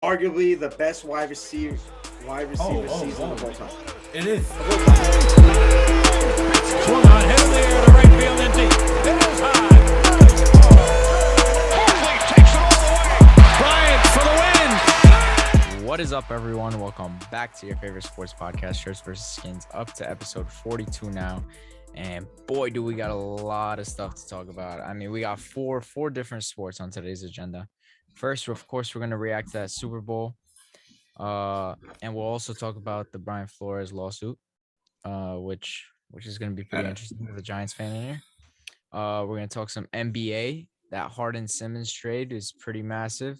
arguably the best wide receiver season of all time. It is. Swung on, hit in the air to right field and deep. It is high. Takes it all the way. Bryant for the win. What is up, everyone? Welcome back to your favorite sports podcast, Shirts vs. Skins, up to episode 42 now. And boy, do we got a lot of stuff to talk about. I mean, we got four different sports on today's agenda. First, of course, we're going to react to that Super Bowl. And we'll also talk about the Brian Flores lawsuit, which is going to be pretty interesting with a Giants fan in here. We're going to talk some NBA. That Harden-Simmons trade is pretty massive.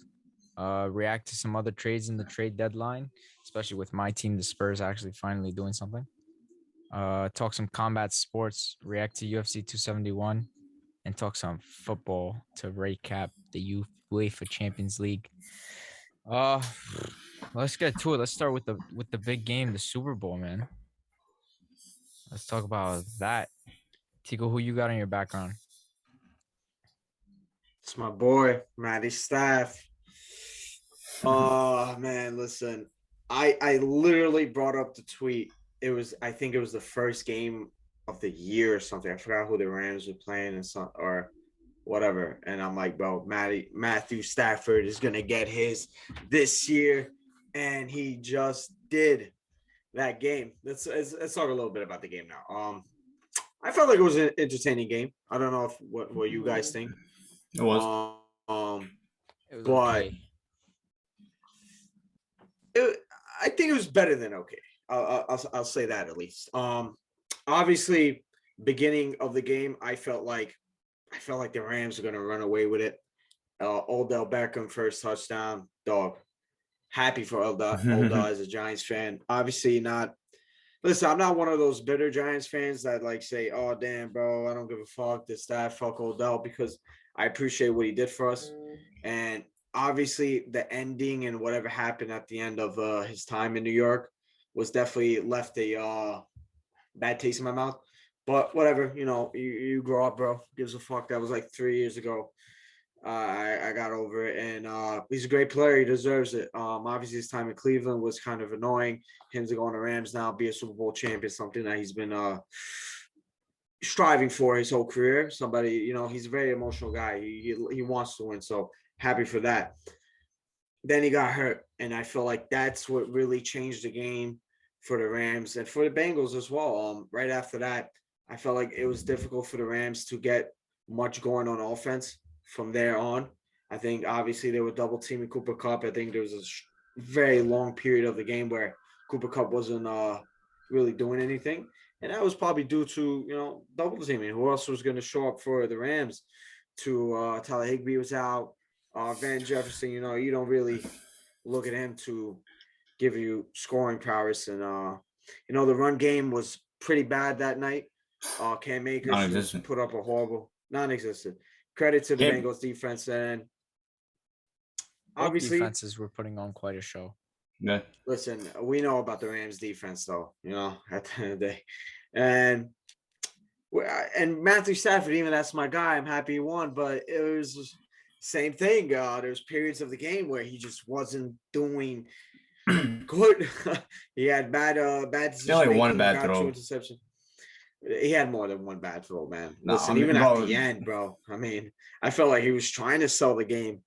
React to some other trades in the trade deadline, especially with my team, the Spurs, actually finally doing something. Talk some combat sports, react to UFC 271, and talk some football to recap the UEFA Champions League. Let's get to it. Let's start with the big game, the Super Bowl, man. Let's talk about that. Tiku, who you got in your background? It's my boy, Matty Staff. Oh man, listen. I literally brought up the tweet. I think it was the first game of the year or something. I forgot who the Rams were playing or whatever. And I'm like, bro, Matthew Stafford is gonna get his this year, and he just did that game. Let's talk a little bit about the game now. I felt like it was an entertaining game. I don't know what you guys think. It was. It was but okay. I think it was better than okay. I'll say that at least. Obviously, beginning of the game, I felt like the Rams are gonna run away with it. Odell Beckham first touchdown, dog. Happy for Odell as a Giants fan. Obviously not. Listen, I'm not one of those bitter Giants fans that like say, "Oh damn, bro, I don't give a fuck this, that, fuck Odell," because I appreciate what he did for us. And obviously, the ending and whatever happened at the end of his time in New York was definitely left a bad taste in my mouth. But whatever, you grow up, bro. Gives a fuck. That was like 3 years ago. I got over it, and he's a great player. He deserves it. Obviously, his time in Cleveland was kind of annoying. Him to go on the Rams now, be a Super Bowl champion, something that he's been striving for his whole career. Somebody, he's a very emotional guy. He wants to win, so happy for that. Then he got hurt, and I feel like that's what really changed the game for the Rams and for the Bengals as well. Right after that, I felt like it was difficult for the Rams to get much going on offense from there on. I think obviously they were double teaming Cooper Kupp. I think there was a very long period of the game where Cooper Kupp wasn't really doing anything, and that was probably due to double teaming. Who else was going to show up for the Rams? Tyler Higbee was out. Van Jefferson, you don't really look at him to give you scoring prowess. And, the run game was pretty bad that night. Cam Akers put up a horrible, non-existent. Credit to the Bengals defense. And obviously, defenses were putting on quite a show. Yeah. Listen, we know about the Rams defense, though, at the end of the day. And Matthew Stafford, even that's my guy. I'm happy he won, but it was same thing. There's periods of the game where he just wasn't doing good. He had bad decisions. Only one bad throw. Interception. He had more than one bad throw, man. No, Listen, even at the end, bro. I mean, I felt like he was trying to sell the game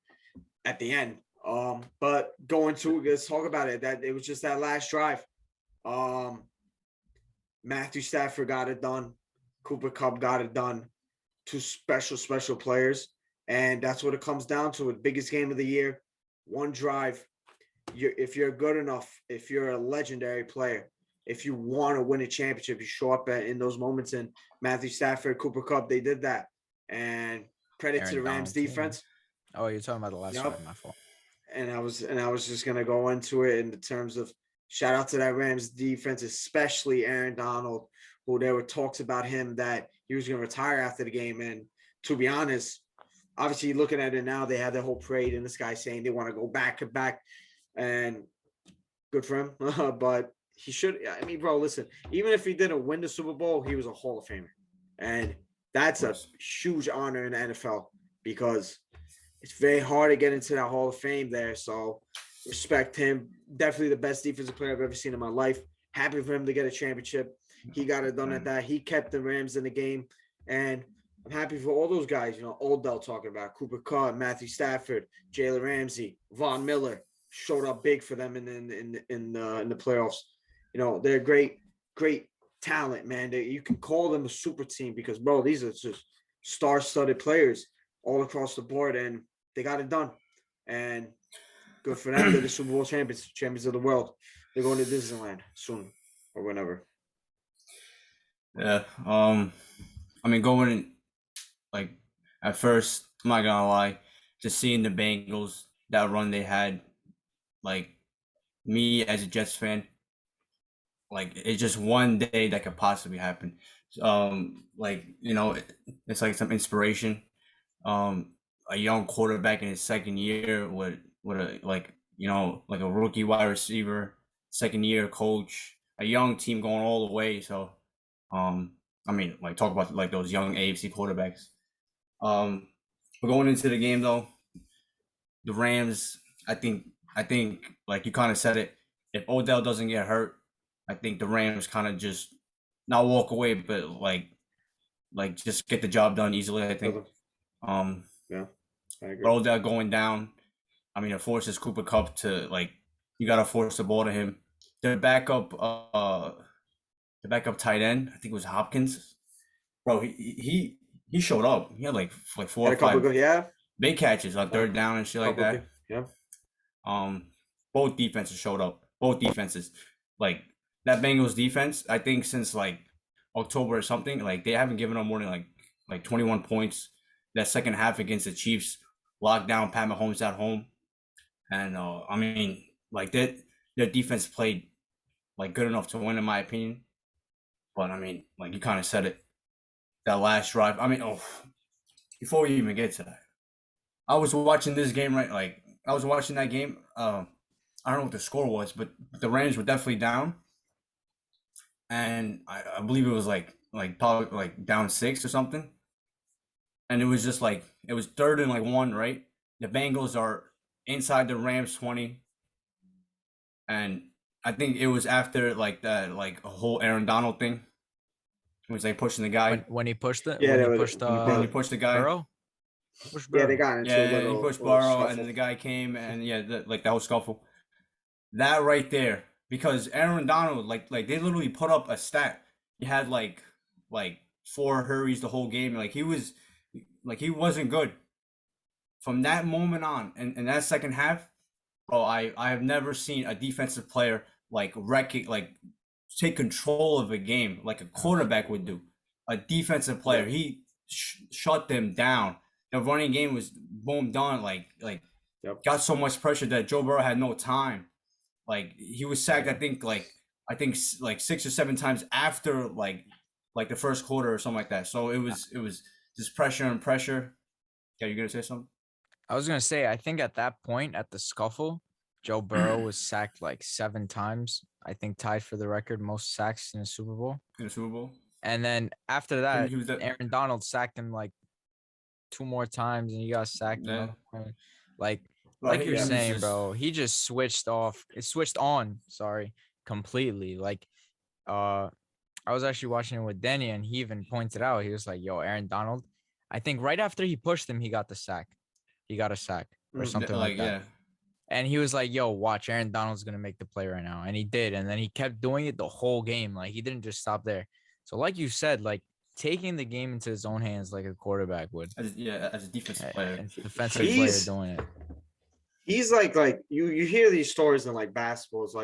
at the end. But going to let's talk about it. That it was just that last drive. Matthew Stafford got it done. Cooper Kupp got it done. Two special players. And that's what it comes down to. The biggest game of the year, one drive. If you're good enough, if you're a legendary player, if you want to win a championship, you show up in those moments. And Matthew Stafford, Cooper Kupp, they did that. And credit to the Rams defense. Oh, you're talking about the last drive, my fault. And I was just gonna go into it in the terms of shout out to that Rams defense, especially Aaron Donald, who there were talks about him that he was gonna retire after the game. And to be honest, obviously, looking at it now, they had their whole parade, and this guy saying they want to go back to back, and good for him. But he should. I mean, bro, listen. Even if he didn't win the Super Bowl, he was a Hall of Famer, and that's a huge honor in the NFL because it's very hard to get into that Hall of Fame there. So Respect him. Definitely the best defensive player I've ever seen in my life. Happy for him to get a championship. He got it done at that. He kept the Rams in the game. And I'm happy for all those guys, Odell talking about, Cooper Kupp, Matthew Stafford, Jalen Ramsey, Von Miller showed up big for them in the playoffs. They're great talent, man. You can call them a super team because, bro, these are just star-studded players all across the board, and they got it done. And good for them. They're the Super Bowl champions of the world. They're going to Disneyland soon or whenever. Yeah. Going in, at first, I'm not gonna lie, just seeing the Bengals, that run they had, me as a Jets fan, it's just one day that could possibly happen. It's like some inspiration. A young quarterback in his second year with a a rookie wide receiver, second year coach, a young team going all the way. So, talk about those young AFC quarterbacks. But going into the game though, the Rams, I think you kind of said it. If Odell doesn't get hurt, I think the Rams kind of just not walk away, but just get the job done easily. I think. Yeah, I agree. Odell going down, it forces Cooper Kupp to you gotta force the ball to him. The backup tight end, I think it was Hopkins. Bro, he showed up. He had like 4 or 5 big catches on third down and shit like that. Yeah. Both defenses showed up. Both defenses. That Bengals defense, I think since October or something, they haven't given up more than 21 points. That second half against the Chiefs, locked down Pat Mahomes at home. And their defense played good enough to win in my opinion. But you kind of said it. That last drive. Before we even get to that, I was watching this game, right? I was watching that game. I don't know what the score was, but the Rams were definitely down. And I believe it was probably down 6 or something. And it was just it was 3rd and 1, right? The Bengals are inside the Rams 20. And I think it was after that a whole Aaron Donald thing. It was pushing the guy. When he pushed it? Yeah, when he pushed the guy. Burrow? Yeah, they got into a little, he pushed Burrow, scuffle. and then the guy came, and that whole scuffle. That right there, because Aaron Donald, they literally put up a stat. He had 4 hurries the whole game. He wasn't good. From that moment on, in that second half, bro, I have never seen a defensive player take control of a game like a quarterback would do. A defensive player, he shut them down. The running game was boom done. Got so much pressure that Joe Burrow had no time. He was sacked. I think 6 or 7 times after the first quarter or something like that. So it was just pressure and pressure. Yeah, you gonna say something? I was gonna say, I think at that point, at the scuffle, Joe Burrow was sacked 7 times. I think tied for the record most sacks in a Super Bowl. And then after that, Aaron Donald sacked him 2 more times, and he got sacked. Yeah. Like you're saying, bro, he just switched on. Completely. I was actually watching it with Danny, and he even pointed out, he was like, "Yo, Aaron Donald." I think right after he pushed him, he got the sack. He got a sack or something like that. Yeah. And he was like, "Yo, watch, Aaron Donald's gonna make the play right now," and he did. And then he kept doing it the whole game. He didn't just stop there. So, like you said, taking the game into his own hands like a quarterback would. As a defensive player, and defensive player doing it. He's you hear these stories in basketball. It's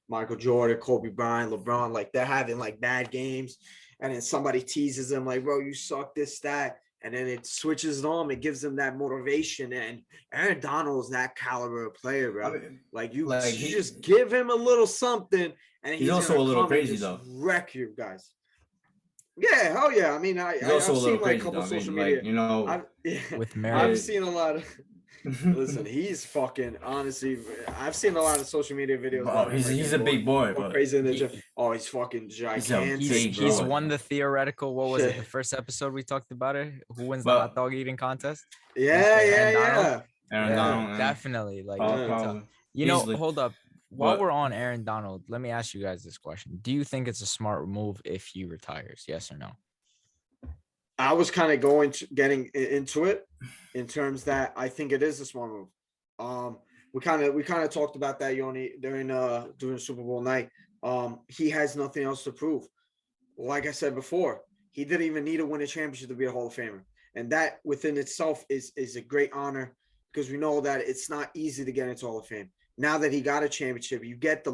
Michael Jordan, Kobe Bryant, LeBron, they're having bad games, and then somebody teases them bro, you suck, this, that. And then it switches them. It gives them that motivation. And Aaron Donald is that caliber of player, bro. You just give him a little something, and he's also a little crazy though. Wreck you guys. Yeah, hell yeah. I've seen a couple social media. With Mary. I've seen a lot of. Listen, he's fucking honestly. I've seen a lot of social media videos. Bro, he's a big boy, bro. Crazy in the gym. He's fucking gigantic. He's won the theoretical. What was it? The first episode we talked about it. Who wins the hot dog eating contest? Yeah. Aaron Donald, definitely. You know, Easily. hold up. While But we're on Aaron Donald, let me ask you guys this question. Do you think it's a smart move if he retires? Yes or no? I was kind of getting into it in terms that I think it is a smart move. We kind of talked about that, Joni, during Super Bowl night. He has nothing else to prove. Like I said before, he didn't even need to win a championship to be a Hall of Famer, and that within itself is a great honor because we know that it's not easy to get into Hall of Fame. Now that he got a championship, you get the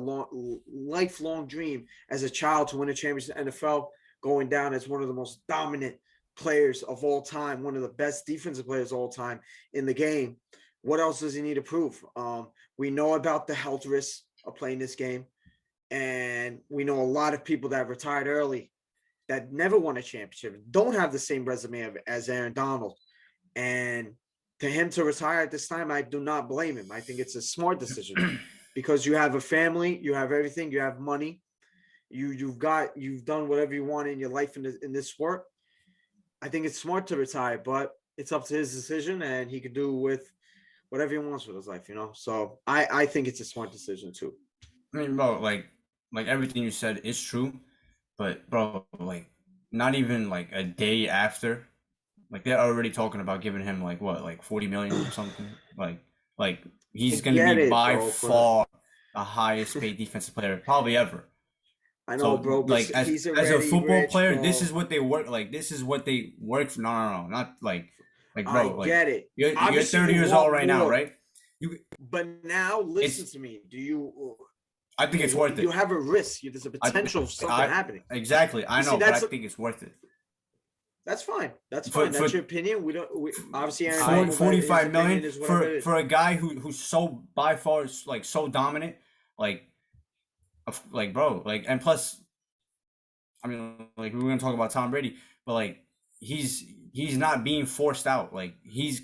lifelong dream as a child to win a championship in the NFL, going down as one of the most dominant players of all time, one of the best defensive players of all time in the game. What else does he need to prove? We know about the health risks of playing this game, and we know a lot of people that retired early that never won a championship don't have the same resume as Aaron Donald. And to him to retire at this time, I do not blame him. I think it's a smart decision because you have a family, you have everything, you have money, you've done whatever you want in your life in this sport. I think it's smart to retire, but it's up to his decision, and he could do with whatever he wants with his life, So I think it's a smart decision too. I mean, bro, like everything you said is true, but bro, like not even like a day after, like they're already talking about giving him like what, like 40 million or something. Like he's gonna be by far the highest paid defensive player probably ever. I know, bro. But like as a football player, bro, this is what they work. Like this is what they work for. No, not like bro. I get it. You're 30 years old right now, right? But now listen to me. Do you? I think it's worth it. You have a risk. There's a potential of something happening. Exactly. I know, but I think it's worth it. That's fine. That's fine. That's your opinion. We obviously Aaron 45 million for a guy who's so by far like so dominant, like bro, like, and plus, I mean, like we were gonna talk about Tom Brady, but like he's not being forced out. Like he's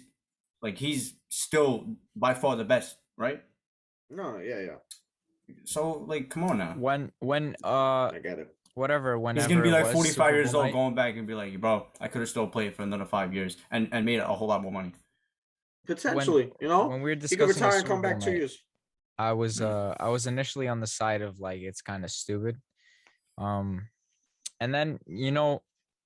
still by far the best, right? No, yeah. So like, come on now. When I get it. Whenever he's gonna be like 45 years old, going back and be like, bro, I could have still played for another 5 years and made a whole lot more money. Potentially, when we were discussing, he could retire and come back 2 years. I was initially on the side of like it's kind of stupid, and then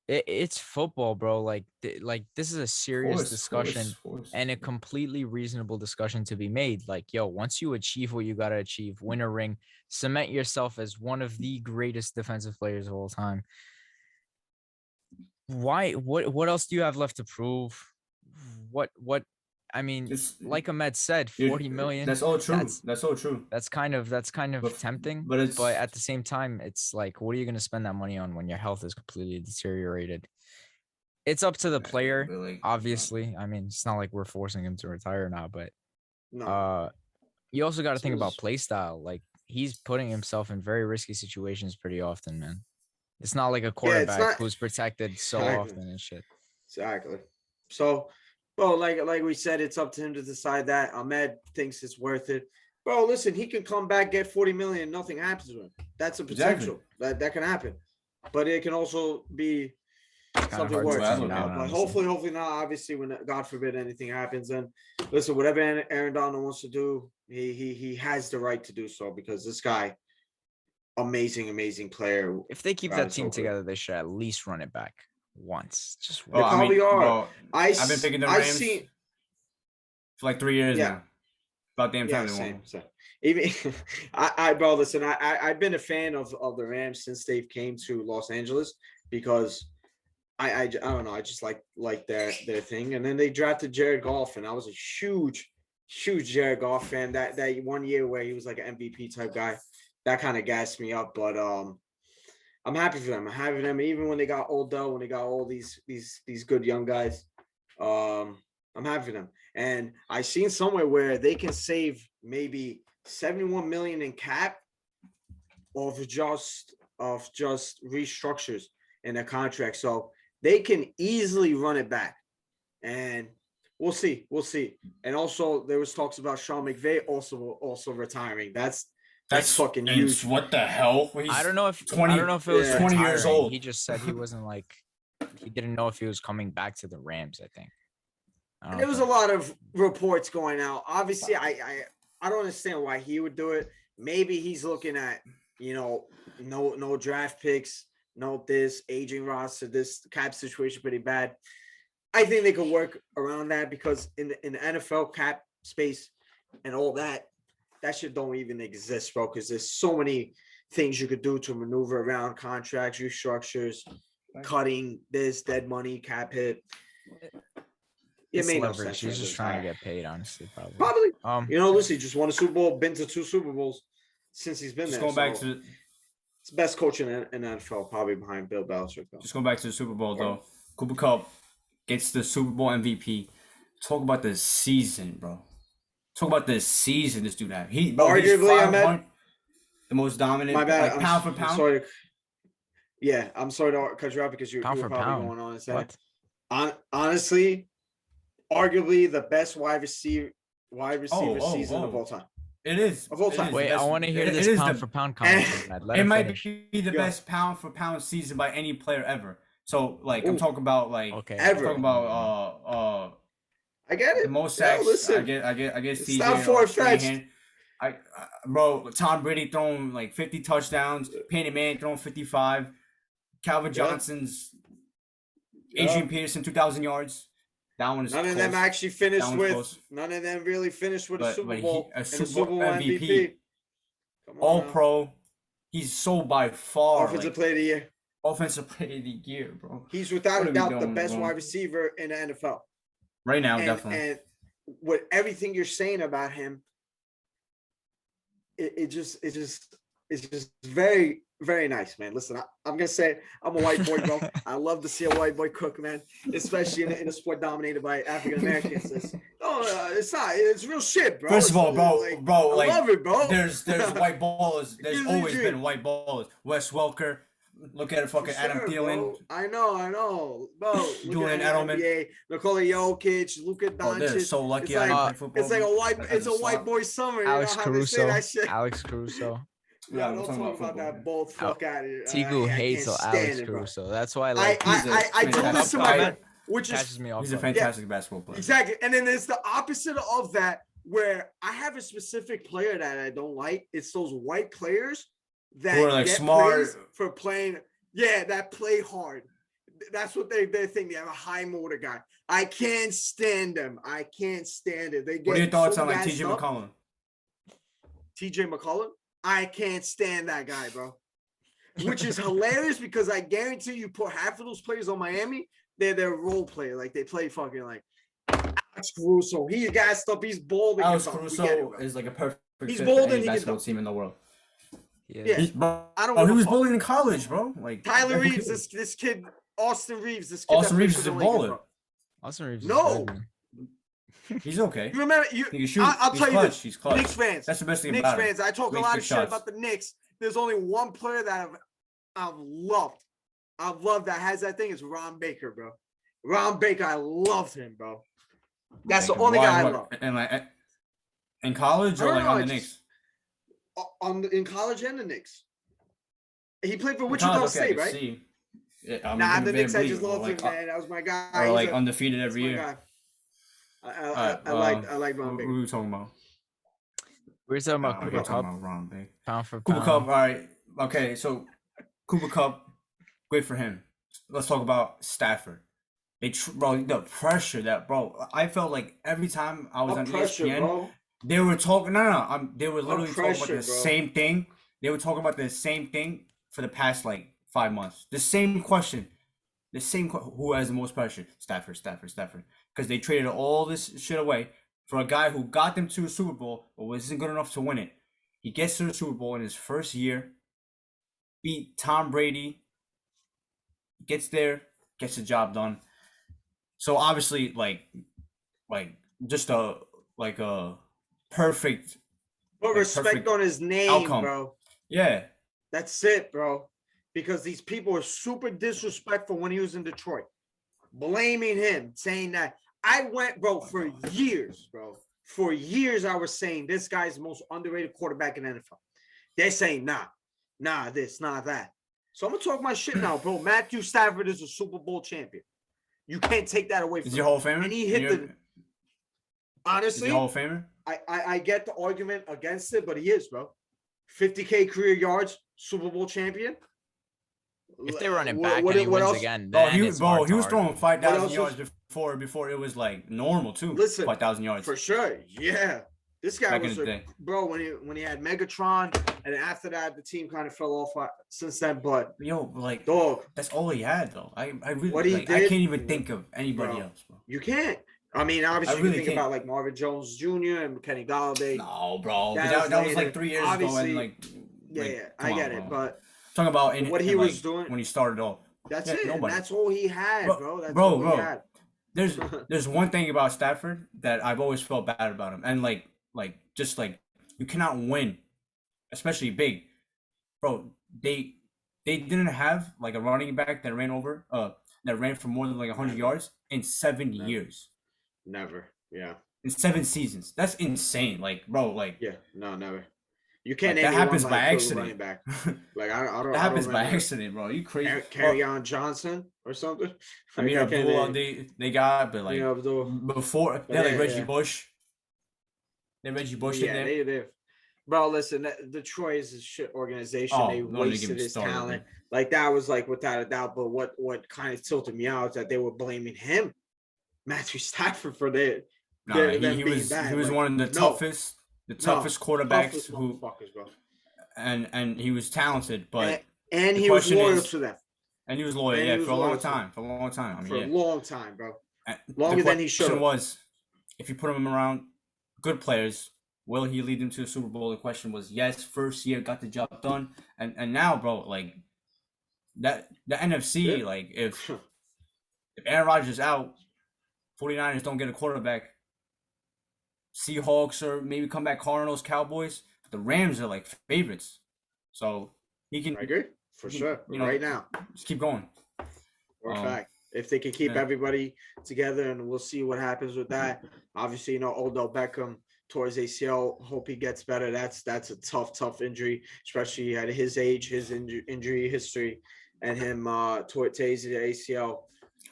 it's football, bro. Like this is a serious discussion and a completely reasonable discussion to be made. Like, yo, once you achieve what you gotta achieve, win a ring, cement yourself as one of the greatest defensive players of all time. Why? What else do you have left to prove? What? I mean, like Ahmed said, 40 million. That's all true. That's all true. That's kind of tempting. But at the same time, it's like, what are you going to spend that money on when your health is completely deteriorated? It's up to the player, obviously. I mean, it's not like we're forcing him to retire now, but you also got to think about play style. Like he's putting himself in very risky situations pretty often, man. It's not like a quarterback who's protected so often and shit. Exactly. So. Well, like we said, it's up to him to decide that. Ahmed thinks it's worth it. Bro, listen, he can come back, get 40 million, nothing happens to him. That's a potential. Exactly. That can happen. But it can also be something worse. But hopefully not. Obviously, when God forbid anything happens. And listen, whatever Aaron Donald wants to do, he has the right to do so because this guy, amazing player. If they keep that team together, they should at least run it back. Once, just they probably are. Bro, I've been picking the Rams for like 3 years now. About damn time they won. Even bro, listen, I've been a fan of the Rams since they came to Los Angeles because I don't know, I just like their thing. And then they drafted Jared Goff, and I was a huge Jared Goff fan. That 1 year where he was like an MVP type guy, that kind of gassed me up. But I'm happy for them. I'm happy for them. Even when they got Odell, when they got all these good young guys, I'm happy for them. And I seen somewhere where they can save maybe 71 million in cap of just restructures in their contract. So they can easily run it back. And we'll see. And also there was talks about Sean McVeigh also retiring. That's fucking huge. What the hell? I don't know if it was 20 years old. He just said he wasn't he didn't know if he was coming back to the Rams, I think. There was a lot of reports going out. Obviously, I don't understand why he would do it. Maybe he's looking at, no draft picks, no this aging roster, this cap situation pretty bad. I think they could work around that because in the NFL cap space and all that shit don't even exist, bro. Because there's so many things you could do to maneuver around contracts, restructures, cutting this, dead money, cap hit. It made no sense. She's just trying to get paid, honestly, probably. Probably. Lucy just won a Super Bowl, been to 2 Super Bowls since he's been just there. Going back to it's best coach in NFL, probably behind Bill Belichick. Just going back to the Super Bowl though. Cooper Kupp gets the Super Bowl MVP. Talk about the season, bro. Talk about the season this dude had. Arguably, Ahmed, the most dominant. My bad. Like, pound for pound. I'm sorry to cut you off because you were probably going on and saying. Honestly, arguably the best wide receiver season of all time. It is. Of all time. Wait, I want to hear this pound for pound comment. It might be the best pound for pound season by any player ever. So, I'm talking about ever. I'm talking about I get it. The most sacks. Listen, I get CJ. Stop far-fetched. Bro, Tom Brady throwing 50 touchdowns. Peyton Manning throwing 55. Calvin Johnson's Adrian Peterson 2,000 yards. That one is none close. of them actually finished with. Close. None of them really finished with a Super Bowl. A Super Bowl MVP. All Pro. He's so by far Offensive Player of the Year. Offensive Player of the Year, bro. He's without a doubt the best wide receiver in the NFL. Right now, definitely. And with everything you're saying about him, it's just very, very nice, man. Listen, I'm gonna say I'm a white boy, bro. I love to see a white boy cook, man, especially in a sport dominated by African Americans. It's not. It's real shit, bro. First of all, bro, I love it, bro. There's white ballers. There's always been white ballers. Wes Welker. Look at it, fucking Adam Thielen. Bro. I know, bro. Julian Edelman, Nikola Jokic, Luka Doncic. They're so lucky I didn't play football. It's like a white boy summer. Alex Caruso. Alex Caruso. Yeah, don't talk about that. Both fuck out of here. Tiku hates Alex Caruso. That's why I do this to my man, which catches me off. He's a fantastic basketball player. Exactly, and then there's the opposite of that, where I have a specific player that I don't like. It's those white players that get smart for playing. Yeah, that play hard. That's what they think. They have a high motor guy. I can't stand them. I can't stand it. They get. What are your thoughts on TJ McCollum? TJ McCollum? I can't stand that guy, bro. Which is hilarious because I guarantee you put half of those players on Miami, they're role player. They play fucking Alex Caruso. He's gassed up. He's bold. Alex Caruso is a perfect. He's bold and he basketball team in the world. Yeah. I don't. He was bullied in college, bro. Tyler Reeves, this kid, Austin Reeves, this kid. Austin Reeves is a baller. Austin Reeves. No. He's okay. You remember? He can shoot. I'll tell you this. He's clutch. Knicks fans. That's the best thing Knicks about fans. I talk a lot of shit shots. about the Knicks. There's only one player that I've loved. I've loved that has that thing is Ron Baker, bro. Ron Baker, I loved him, bro. That's the only guy I love. And in college or on the Knicks? In college and the Knicks. He played for Wichita State, right? Yeah, the Knicks. I just loved him, man. That was my guy. Or undefeated every year. I like Ron Baker. What were we talking about? We were talking about Cooper Kupp. Ron Baker. Pound for Cooper pound. Kupp. All right. Okay, so Cooper Kupp, great for him. Let's talk about Stafford. The pressure that, bro. I felt like every time I was on ESPN, bro. They were talking. They were literally talking about the same thing. They were talking about the same thing for the past 5 months. The same question. Who has the most pressure? Stafford. Because they traded all this shit away for a guy who got them to a Super Bowl but wasn't good enough to win it. He gets to the Super Bowl in his first year, beat Tom Brady, gets there, gets the job done. So obviously, just a perfect. Put respect on his name, outcome. Bro. Yeah. That's it, bro. Because these people are super disrespectful when he was in Detroit. Blaming him, saying that. I went, bro, for years, bro. For years, I was saying this guy's the most underrated quarterback in the NFL. They're saying, nah, this, nah, that. So I'm going to talk my shit now, bro. Matthew Stafford is a Super Bowl champion. You can't take that away from him. Is your whole family? And he hit Honestly, Hall of Famer? I get the argument against it, but he is, bro. 50K career yards, Super Bowl champion. If they run it What- back what- and he what wins else? again, Bro, then it's hard he to was throwing argue. 5,000 else yards was- before it was like normal too. Listen, 5,000 yards For sure. Yeah. This guy back was in the day. bro when he had Megatron, and after that the team kind of fell off since then. But Yo, like dog, that's all he had though. I really What he like, I did- can't even think of anybody Bro. else, bro. you can't. I mean, obviously, I really you think can't. about like Marvin Jones Jr. and Kenny Galladay. No, bro. But That that was was later. like 3 years ago, Obviously, and like Yeah, like, yeah, come I on, get it. bro. But Talking about what he was doing- when he started off. that's Yeah, it. And nobody. that's all he had, Bro, bro. That's bro, all bro. he had. There's one thing about Stafford that I've always felt bad about him, and like just like you cannot win, especially big, bro. They didn't have like a running back that ran for more than like 100 yards in 7 Never. years, Never. Yeah. in 7 seasons. That's insane. Like, bro, like Yeah. No, never. You can't Like, that name happens anyone by like good accident. running back. Like I don't. that happens I don't by remember accident, bro. You crazy? Carry on Johnson or something. I mean, Like, I can't Abdullah, name- they got, but like Yeah, Abdul. before they had like yeah, Reggie yeah. Bush. They had Reggie Bush in Yeah, there. they. Bro, listen, Detroit is a shit organization. Oh, They don't even get wasted me his started, talent. man. Like that was like without a doubt. But what kind of tilted me out is that they were blaming him, Matthew Stafford, for that. Nah, them he being was bad. he was like, one of the no, toughest quarterbacks toughest who motherfuckers, bro. and he was talented, but And the he was question loyal is- to them and he was loyal, and yeah, he was for a loyal long to them. time. For a long time. I mean, for yeah. a long time, bro. And Longer the than he question should've. was, if you put him around good players, will he lead them to a Super Bowl? The question was yes. First year got the job done, and now, bro, like that the NFC, Yeah. like if Aaron Rodgers is out, 49ers don't get a quarterback. Seahawks or maybe come back Cardinals, Cowboys. But the Rams are like favorites, so he can I agree for sure. you know, right now, just keep going. for a fact. If they can keep yeah. everybody together, and we'll see what happens with that. Obviously, Odell Beckham towards ACL. Hope he gets better. That's a tough injury, especially at his age, his injury history, and him tore his ACL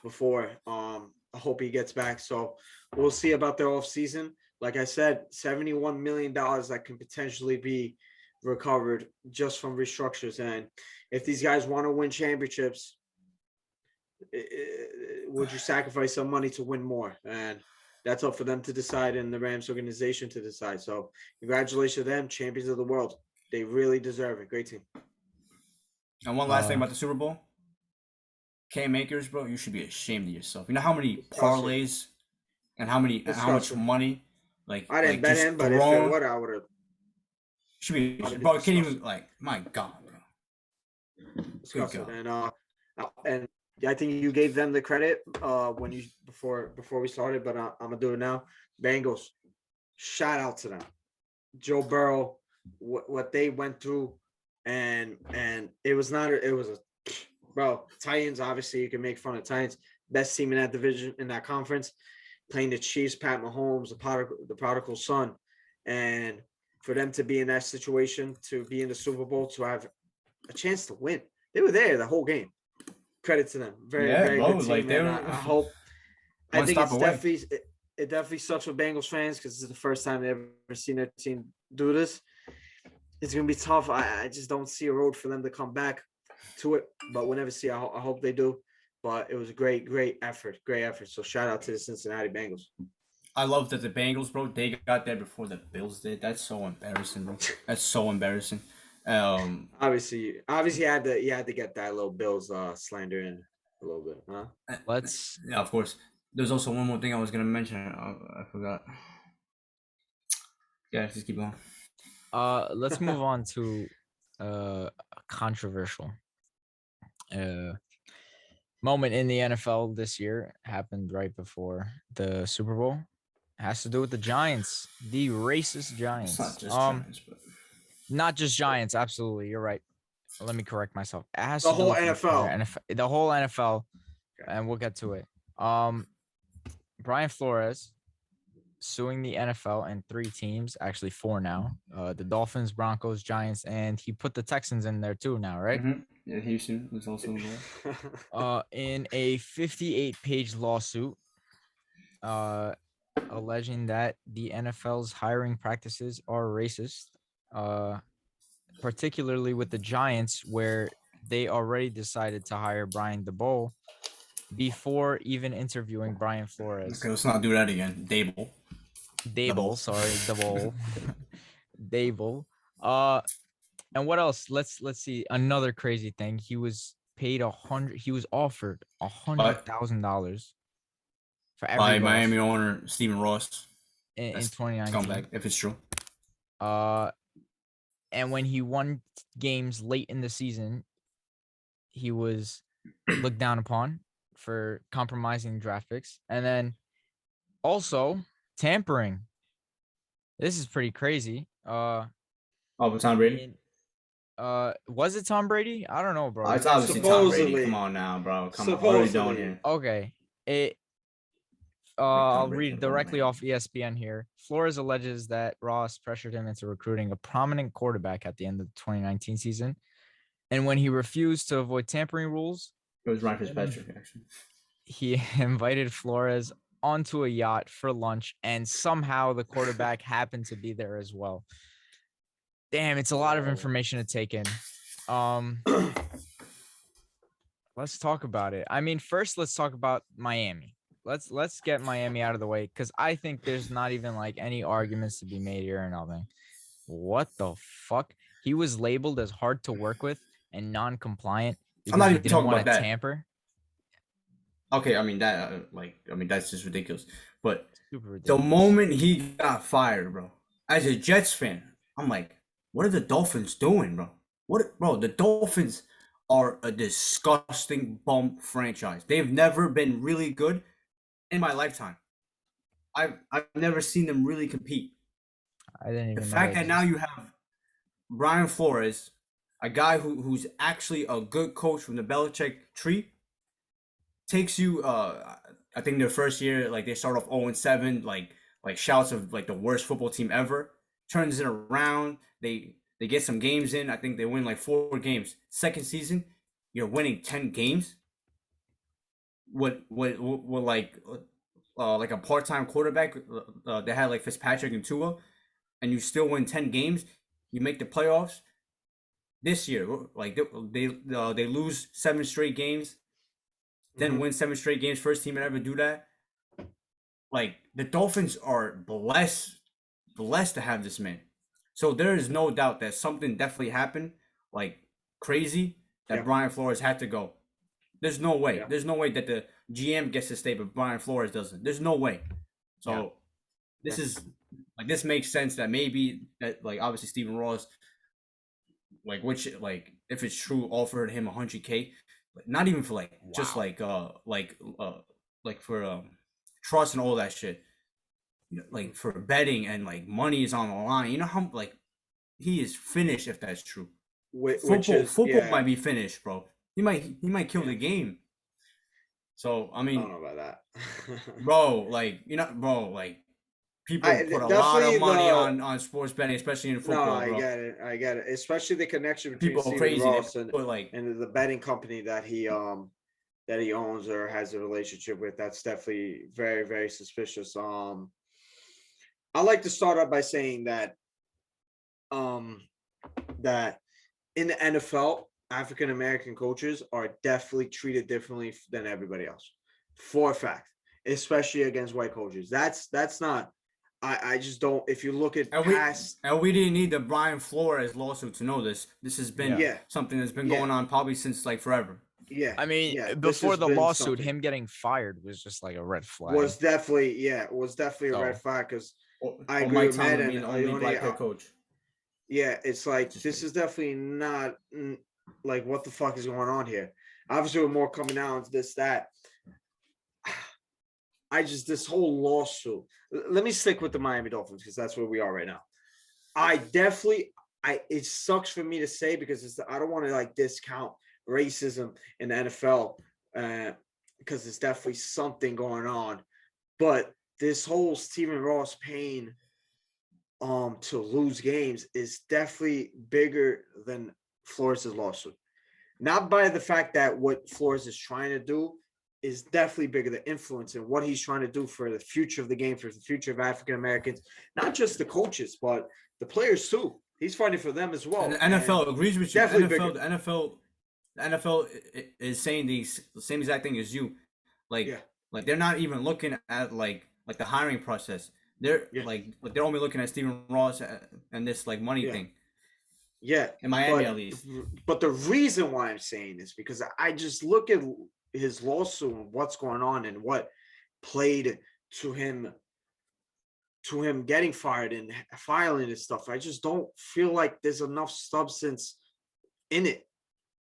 before. I hope he gets back. So we'll see about their offseason. Like I said, $71 million that can potentially be recovered just from restructures. And if these guys want to win championships, would you sacrifice some money to win more? And that's up for them to decide, and the Rams organization to decide. So congratulations to them, champions of the world. They really deserve it. Great team. And one last thing about the Super Bowl. Cam Akers, bro, you should be ashamed of yourself. You know how many parlays and how much money, like I didn't like bet just him, but if thrown- there would, I would have. should be, I'd have bro. I can't disgusted. even like. My God, bro. Disgusted. God. And I think you gave them the credit when you before we started, but I'm gonna do it now. Bengals, shout out to them. Joe Burrow, what they went through, and it was a bro. Titans, obviously, you can make fun of Titans. Best team in that division, in that conference, playing the Chiefs, Pat Mahomes, the prodigal son, and for them to be in that situation, to be in the Super Bowl, to have a chance to win, they were there the whole game. Credit to them. Very good team. like they and were I hope. I one think stop it's away. definitely it definitely sucks for Bengals fans because it's the first time they've ever seen their team do this. It's gonna be tough. I just don't see a road for them to come back to it, but we'll never see. I hope they do. But it was a great effort. So shout out to the Cincinnati Bengals. I love that the Bengals, bro. They got there before the Bills did. That's so embarrassing, bro. That's so embarrassing. Obviously you had to get that little Bills slander in a little bit, huh? Let's Yeah, of course. There's also one more thing I was gonna mention. I forgot. Yeah, just keep going. let's move on to a controversial moment in the NFL this year. Happened right before the Super Bowl. It has to do with the Giants, the racist Giants. It's not just Giants, but Not just Giants. Absolutely, you're right. Let me correct myself. It has The to do whole with NFL. the whole NFL, Okay. and we'll get to it. Brian Flores suing the NFL and 3 teams, actually 4 now. The Dolphins, Broncos, Giants, and he put the Texans in there too now, right? Mhm. Yeah, Houston was also involved. In a 58-page lawsuit, alleging that the NFL's hiring practices are racist, particularly with the Giants, where they already decided to hire Brian DeBole before even interviewing Brian Flores. Okay, let's not do that again. Dable. DeBole. Dable. And what else? Let's see. Another crazy thing. He was paid he was offered $100,000 for every By loss Miami owner Stephen Ross. in That's 2019. scumbag, if it's true. And when he won games late in the season, he was looked down upon for compromising draft picks. And then also tampering. This is pretty crazy. But Tom Brady? Was it Tom Brady? I don't know, bro. It's obviously Tom Brady. Supposedly. Come on now, bro. Come on. What are we doing here? Okay. I'll read directly off ESPN here. Flores alleges that Ross pressured him into recruiting a prominent quarterback at the end of the 2019 season. And when he refused to avoid tampering rules, It was Ryan Fitzpatrick, actually. he invited Flores onto a yacht for lunch, and somehow the quarterback happened to be there as well. Damn, it's a lot of information to take in. Let's talk about it. I mean, first let's talk about Miami. Let's get Miami out of the way, because I think there's not even like any arguments to be made here or nothing. What the fuck? He was labeled as hard to work with and non-compliant because I'm not he even didn't talking want about to that. tamper. Okay, I mean that's just ridiculous. But Super ridiculous. the moment he got fired, bro, as a Jets fan, I'm like, what are the Dolphins doing, bro? The Dolphins are a disgusting bum franchise. They've never been really good in my lifetime. I've never seen them really compete. I didn't even The know fact that that now you have Brian Flores, a guy who's actually a good coach from the Belichick tree, takes you I think their first year, like they start off 0-7, like shouts of like the worst football team ever, turns it around, they get some games in. I think they win like 4 games. Second season, you're winning 10 games. What like a part-time quarterback, they had like Fitzpatrick and Tua, and you still win 10 games, you make the playoffs. This year, like they lose 7 straight games, then win 7 straight games. First team to ever do that. Like the Dolphins are blessed to have this man. So there is no doubt that something definitely happened, like crazy, that Brian Flores had to go. There's no way. There's no way that the GM gets to stay, but Brian Flores doesn't. There's no way. So this is like, this makes sense that maybe that, like, obviously Stephen Ross, like, which, like, if it's true, offered him $100K, but not even for like just like for trust and all that shit, like for betting, and like money is on the line. You know how like he is finished if that's true. Football might be finished, bro. He might kill the game. So I mean, I don't know about that. bro. Like people put a lot of money on sports betting, especially in football. No, I bro. get it. Especially the connection between People Stephen crazy. Ross and the betting company that he owns or has a relationship with. That's definitely very, very suspicious. I like to start out by saying that that in the NFL, African American coaches are definitely treated differently than everybody else, for a fact, especially against white coaches. That's not. I just don't. If you look at we didn't need the Brian Flores lawsuit to know this. This has been something that's been going on probably since like forever. Yeah, I mean, before the lawsuit, him getting fired was just like a red flag. Was definitely a red flag, because I agree with Ahmed and only black head coach. Yeah, it's like this is definitely not like what the fuck is going on here. Obviously, with more coming out, that. This whole lawsuit. Let me stick with the Miami Dolphins because that's where we are right now. It sucks for me to say because I don't want to like discount racism in the NFL because there's definitely something going on. But this whole Stephen Ross paying to lose games is definitely bigger than Flores' lawsuit. Not by the fact that what Flores is trying to do is definitely bigger. The influence and what he's trying to do for the future of the game, for the future of African Americans, not just the coaches, but the players too. He's fighting for them as well. And the NFL agrees with you. definitely The NFL is saying the same exact thing as you. Like they're not even looking at like the hiring process. They're like they're only looking at Stephen Ross and this like money thing. Yeah, in Miami at least. But the reason why I'm saying this because I just look at his lawsuit and what's going on and what played to him getting fired and filing and stuff. I just don't feel like there's enough substance in it.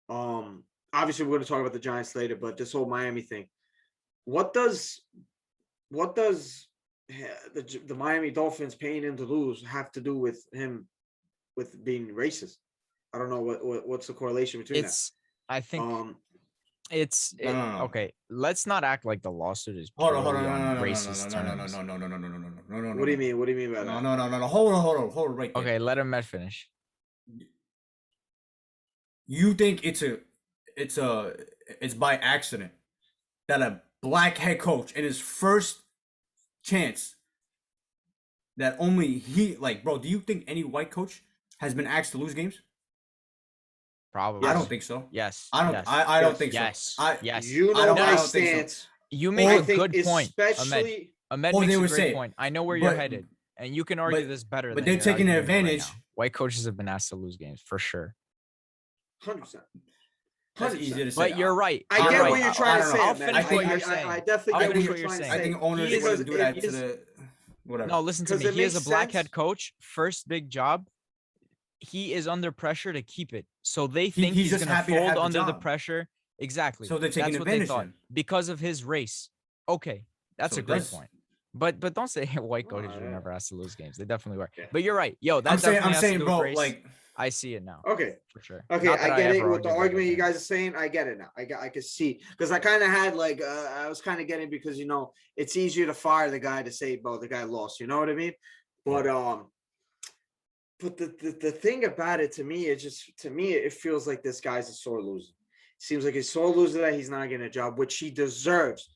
Obviously we're going to talk about the Giants later, but this whole Miami thing, what does the Miami Dolphins paying him to lose have to do with him with being racist? I don't know what's the correlation between that. I think okay. Let's not act like the lawsuit is hold purely on, on no, racist terms. No. What do you mean? What do you mean by that? No. Hold on, right there. Okay, let him finish. You think it's by accident that a black head coach in his first chance that only he bro, do you think any white coach has been asked to lose games? Probably. I don't think so. Yes. I don't think so. Yes. You know my stance. You make a good point, especially Ahmed makes a great point. I know where you're headed, and you can argue this better. But they're taking advantage. Right, white coaches have been asked to lose games for sure. 100%. That's easier to say. But you're right. I get what you're trying to say. I'll finish what you're saying. I definitely get what you're trying to say. I think owners want to do that to the whatever. No, listen to me. He is a black head coach, first big job. He is under pressure to keep it. So they think he's going to fold under the pressure. Exactly. So they're taking advantage of him. Because of his race. Okay. That's a great point. But don't say white coaches were never asked to lose games. They definitely were. Yeah. But you're right. Yo, I'm saying, bro, like I see it now. Okay. For sure. Okay, I get it with the argument you guys are saying. I get it now. I can see because I kind of had I was kind of getting because it's easier to fire the guy to say, "Bro, the guy lost." You know what I mean? But the thing about it to me it feels like this guy's a sore loser. Seems like he's sore loser that he's not getting a job, which he deserves.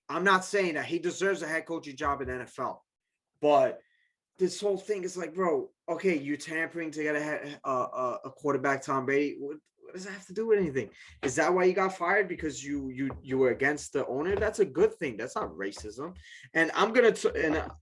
I'm not saying that he deserves a head coaching job in the NFL, but this whole thing is like, bro, okay, you tampering to get a quarterback, Tom Brady. What does that have to do with anything? Is that why you got fired? Because you were against the owner? That's a good thing. That's not racism. And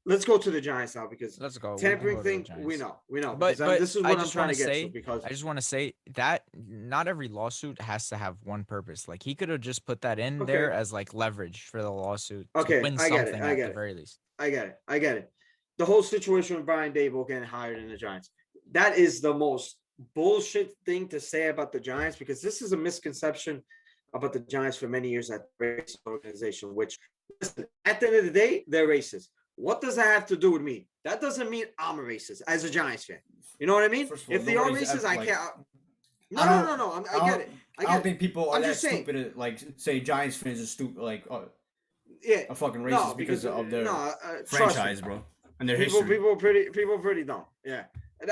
let's go to the Giants now because let's go. Tampering thing, we know. But this is what I'm trying to get to because I just want to say that not every lawsuit has to have one purpose. Like he could have just put that in there as like leverage for the lawsuit. Okay, to win something at the very least. I get it. The whole situation with Brian Dable getting hired in the Giants. That is the most bullshit thing to say about the Giants because this is a misconception about the Giants for many years at the racist organization, which listen, at the end of the day, they're racist. What does that have to do with me? That doesn't mean I'm a racist as a Giants fan. You know what I mean? All, if they are racist, I can't. No. I get it. I don't think people are that stupid to say Giants fans are stupid, a fucking racist because of their franchise, bro. And their history. People pretty dumb. Yeah.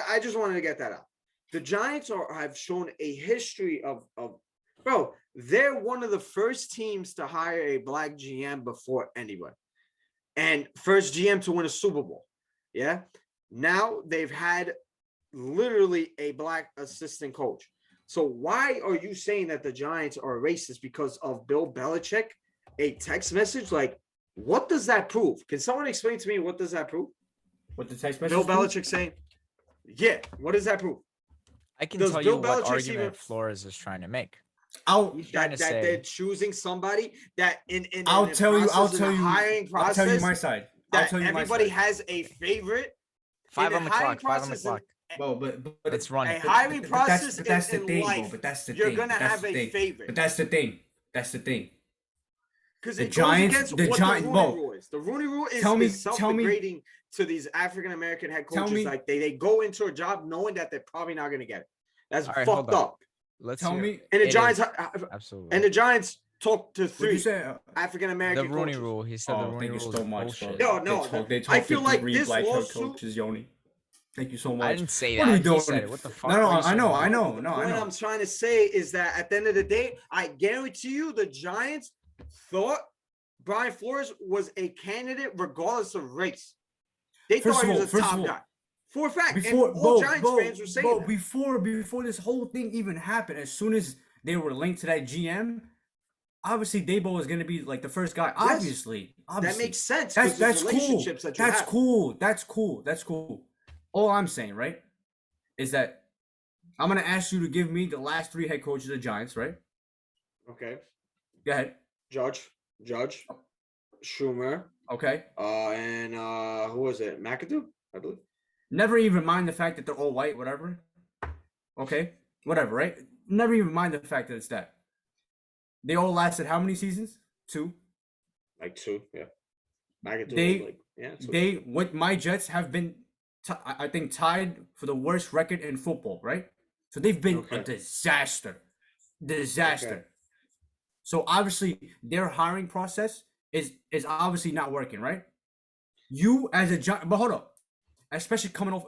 I just wanted to get that out. The Giants have shown a history of bro, they're one of the first teams to hire a black GM before anybody. And first GM to win a Super Bowl. Yeah. Now they've had literally a black assistant coach. So why are you saying that the Giants are racist because of Bill Belichick? A text message? Like, what does that prove? Can someone explain to me what does that prove? What the text message? Bill Belichick saying, yeah, what does that prove? I can tell you what argument Flores is trying to make. That they're choosing somebody that I'll tell you hiring process. I'll tell you my side. Everybody has a favorite. 5 on the clock. Well, but it's running. A hiring process. But that's the thing, life, But that's the thing. You're gonna have a favorite. But that's the thing. Because the Giants, the Rooney Rule is self-degrading to these African American head coaches. Like they go into a job knowing that they're probably not going to get it. That's fucked up. Tell me. And the Giants, absolutely. And the Giants talked to 3 African American. The Rooney Rule. He said the Rooney Rule. Thank you so much. No. I feel like this lawsuit. Coaches, Joni. Thank you so much. I didn't say that. What are you doing? Said it. What the fuck? No, I know. What I'm trying to say is that at the end of the day, I guarantee you the Giants thought Brian Flores was a candidate regardless of race. They First thought he of was all- a top guy. For a fact. Before, and all Giants fans were saying that. before this whole thing even happened, as soon as they were linked to that GM, obviously Dabo was going to be like the first guy. Yes. Obviously. That makes sense. That's cool. Relationships that you have. That's cool. All I'm saying, right, is that I'm going to ask you to give me the last 3 head coaches of the Giants, right? Okay. Go ahead. Judge, Schumer, Okay. and who was it? McAdoo, I believe. Never even mind the fact that they're all white, whatever. Okay, whatever, right? Never even mind the fact that it's that. They all lasted how many seasons? 2. Like 2, yeah. McAdoo, What my Jets have been, I think, tied for the worst record in football, right? So they've been a disaster. Okay. So obviously their hiring process is obviously not working, right? You as a Giant, but hold up. Especially coming off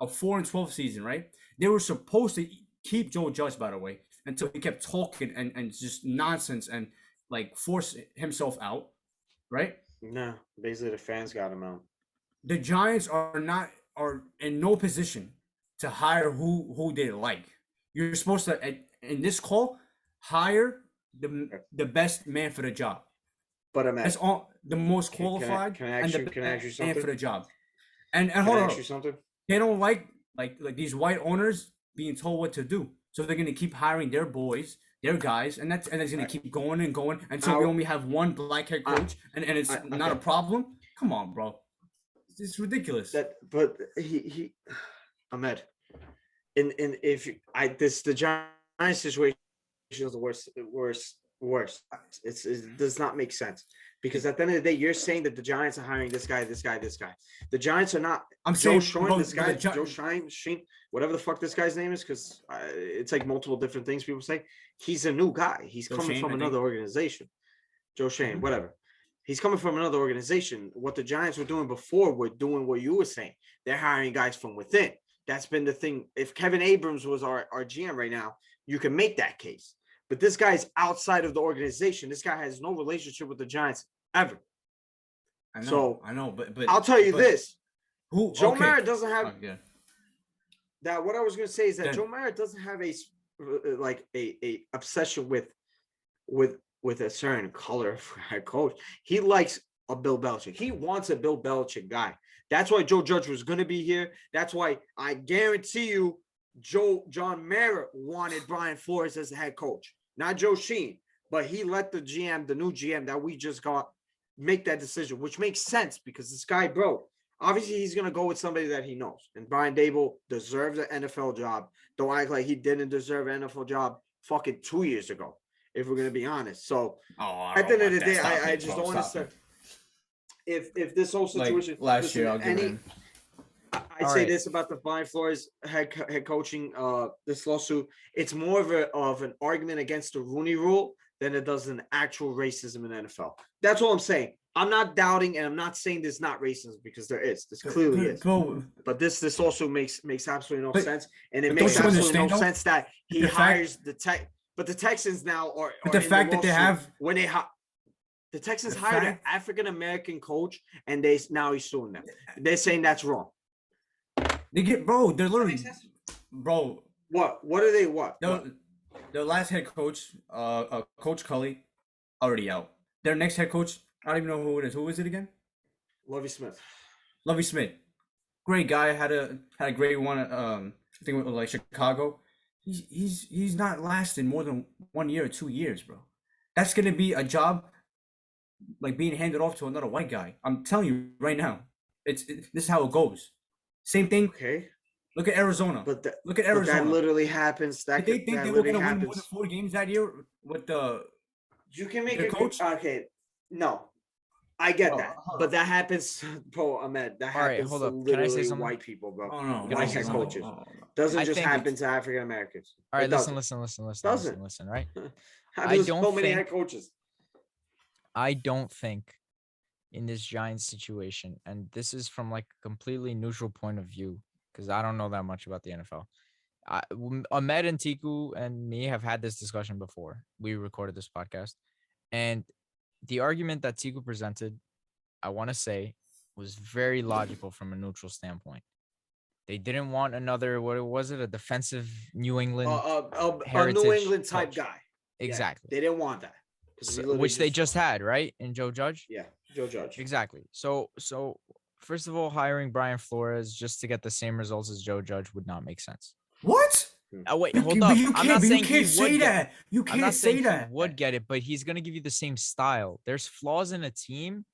a 4-12 season, right? They were supposed to keep Joe Judge, by the way, until he kept talking and just nonsense and like force himself out, right? No, basically the fans got him out. The Giants are in no position to hire who they like. You're supposed to, in this call, hire the best man for the job. But that's all the most qualified can I ask you something? Man for the job. And hold on. Can I ask you something? They don't like these white owners being told what to do, so they're gonna keep hiring their boys, their guys, and it's gonna keep going and going until we only have one black head coach, and it's not a problem. Come on, bro, it's ridiculous. But he Ahmed, the Giants situation is the worst. It does not make sense. Because at the end of the day, you're saying that the Giants are hiring this guy. The Giants are not. I'm Joe saying Joe Shine, whatever the fuck this guy's name is, because it's like multiple different things people say. He's a new guy. He's coming from another organization. Joe Shane, whatever. He's coming from another organization. What the Giants were doing before were doing what you were saying. They're hiring guys from within. That's been the thing. If Kevin Abrams was our GM right now, you can make that case. But this guy's outside of the organization. This guy has no relationship with the Giants ever. I know, but I'll tell you this: Joe Mara doesn't have that. What I was going to say is that Joe Mara doesn't have a obsession with a certain color for head coach. He likes a Bill Belichick. He wants a Bill Belichick guy. That's why Joe Judge was going to be here. That's why I guarantee you, John Mara wanted Brian Flores as the head coach. Not Joe Sheen, but he let the new GM that we just got, make that decision, which makes sense because this guy, bro, obviously he's going to go with somebody that he knows. And Brian Dable deserves an NFL job. Don't act like he didn't deserve an NFL job fucking 2 years ago, if we're going to be honest. So at the end of the day, I just don't want to say if this whole situation last year, I'd say this about the Brian Flores head coaching this lawsuit. It's more of an argument against the Rooney Rule than it does an actual racism in the NFL. That's all I'm saying. I'm not doubting, and I'm not saying there's not racism because there is. This clearly is. But this also makes absolutely no sense, and it makes absolutely no sense that he hires the tech. But the Texans now are. But the fact that they have the Texans hired an African American coach, and now he's suing them. They're saying that's wrong. They get they're literally bro. What are they? The last head coach, Coach Cully, already out. Their next head coach, I don't even know who it is. Who is it again? Lovie Smith. Great guy. Had a great one. I think with like Chicago. He's not lasting more than 1 year or 2 years, bro. That's gonna be a job like being handed off to another white guy. I'm telling you right now. This is how it goes. Same thing. Okay. Look at Arizona. Look at Arizona. That literally happens. Did they think they were going to win more than 4 games that year with the? You can make a coach. Okay, no, I get that, but that happens, bro. Ahmed, that happens to literally white people, bro. Oh no, white head coaches doesn't just happen to African Americans. All right, listen. Right. Happens to so many head coaches. I don't think in this Giants situation, and this is from like a completely neutral point of view, because I don't know that much about the NFL. Ahmed and Tiku and me have had this discussion before. We recorded this podcast, and the argument that Tiku presented, I want to say, was very logical from a neutral standpoint. They didn't want another, what was it, a defensive New England A heritage New England type coach. guy. Yeah, Exactly. they didn't want that. 'Cause we So, literally which they just saw- had, right? In Joe Judge. Yeah, Joe Judge. Exactly. So first of all, hiring Brian Flores just to get the same results as Joe Judge would not make sense. What? Oh wait, But hold you- up. but you I'm not can't- but you saying can't he say would get. that. You I'm can't not say saying that. he would get it, but he's gonna give you the same style. There's flaws in a team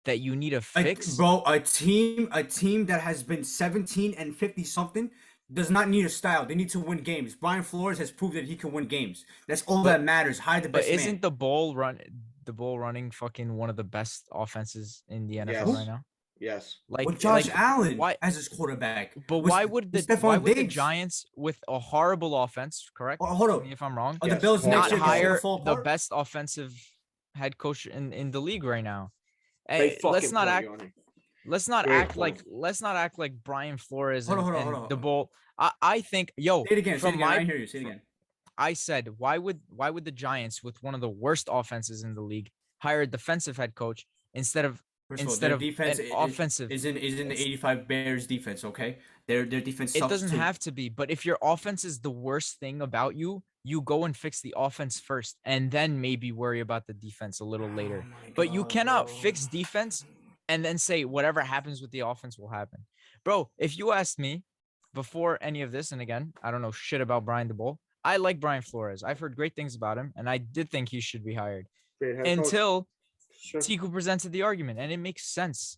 that you need to fix. Bro, a team that has been 17 and 50 something does not need a style. They need to win games. Brian Flores has proved that he can win games. That's all that matters. Hire the But best isn't man. the bull running fucking one of the best offenses in the NFL Yes. right now? Yes. Like With Josh like, Allen why- as his quarterback. But With- why would with the Stephon Diggs. Giants with a horrible offense, correct? Oh, hold Tell up. me if I'm wrong. Are the Yes. Bills Not next Not year considered hire to fall the apart? best offensive head coach in the league right now. Great Hey, fucking point, Yoni. let's not Great act point. like Brian Flores Hold and, on, hold on, and hold on. the bull. I think Say it again. Say it from again. I my didn't hear you. Say it again. I said, why would the Giants, with one of the worst offenses in the league, hire a defensive head coach instead of First of all, instead their of defense an offensive? is in the it's- 85 Bears defense, okay? Their defense It sucks doesn't too. have to be, but if your offense is the worst thing about you, you go and fix the offense first, and then maybe worry about the defense a little later. Oh my But you God, cannot bro. fix defense and then say whatever happens with the offense will happen. Bro, if you asked me before any of this, and again, I don't know shit about Brian the Bull. I like Brian Flores. I've heard great things about him, and I did think he should be hired Great head coach. until Sure. Tiku presented the argument, and it makes sense.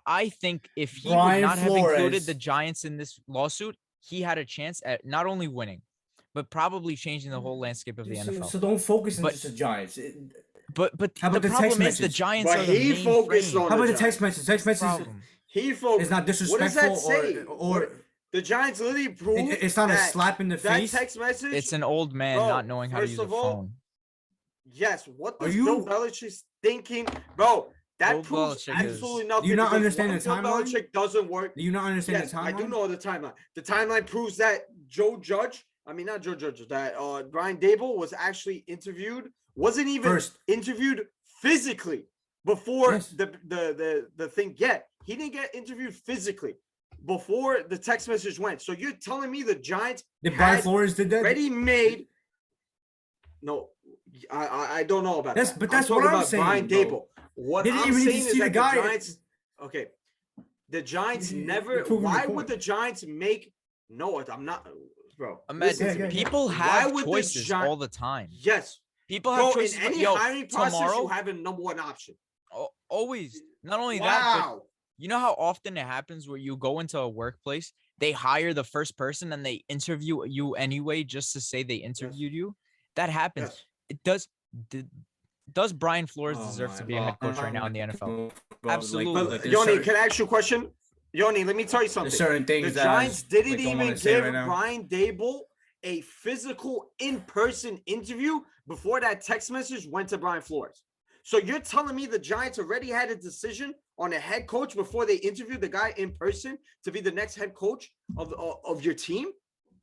I think if he Brian would not have included Flores. the Giants in this lawsuit, he had a chance at not only winning, but probably changing the whole landscape of the So, NFL. so don't focus on But- just the Giants. But How the about the text problem is the message? Giants But are the he main focused frame. on How about the the text message? Text message Problem. He focused. is not What does disrespectful that say? or The Giants literally proved it's not a that slap in the that face. text message. It's an old man Bro, not knowing how to first use a of all, phone. Yes. What Are does you- Bill Belichick thinking, bro? That Bill proves Belichick is- absolutely nothing. Do you not because understand one, the Bill timeline? Belichick doesn't work. Do you not understand Yes, the timeline? I do know the timeline. The timeline proves that Joe Judge, I mean not Joe Judge, that Brian Dable was actually interviewed, wasn't even First. interviewed physically before Yes. the thing. Yet he didn't get interviewed phically before the text message went. So you're telling me the Giants Did Brian had Flores did that? ready made? No, I don't know about That's- that. but that's talking what I'm about saying, Brian bro. Dable. What They didn't I'm even need to saying is see the that guy. the Giants. Okay, the Giants You're never. proving the Why point. would the Giants make? No, I'm not, bro. Ahmed, listen to yeah, me. yeah. people Why have would the choices Gi- all the time. Yes, People have bro. choices. In but, any yo, hiring process, tomorrow, you have a number one option. always. Not only that, but Wow. you know how often it happens where you go into a workplace, they hire the first person and they interview you anyway just to say they interviewed you. That happens. Yes. It does Brian Flores Oh deserve to my be a head coach right now in the God. NFL? Bro, Absolutely. But like, there's Yoni, certain- can I ask you a question? Yoni, let me tell you something. there's certain things The that Giants I didn't like, don't even wanna say give right now. Brian Dable a physical in-person interview before that text message went to Brian Flores. So you're telling me the Giants already had a decision on a head coach before they interviewed the guy in person to be the next head coach of your team,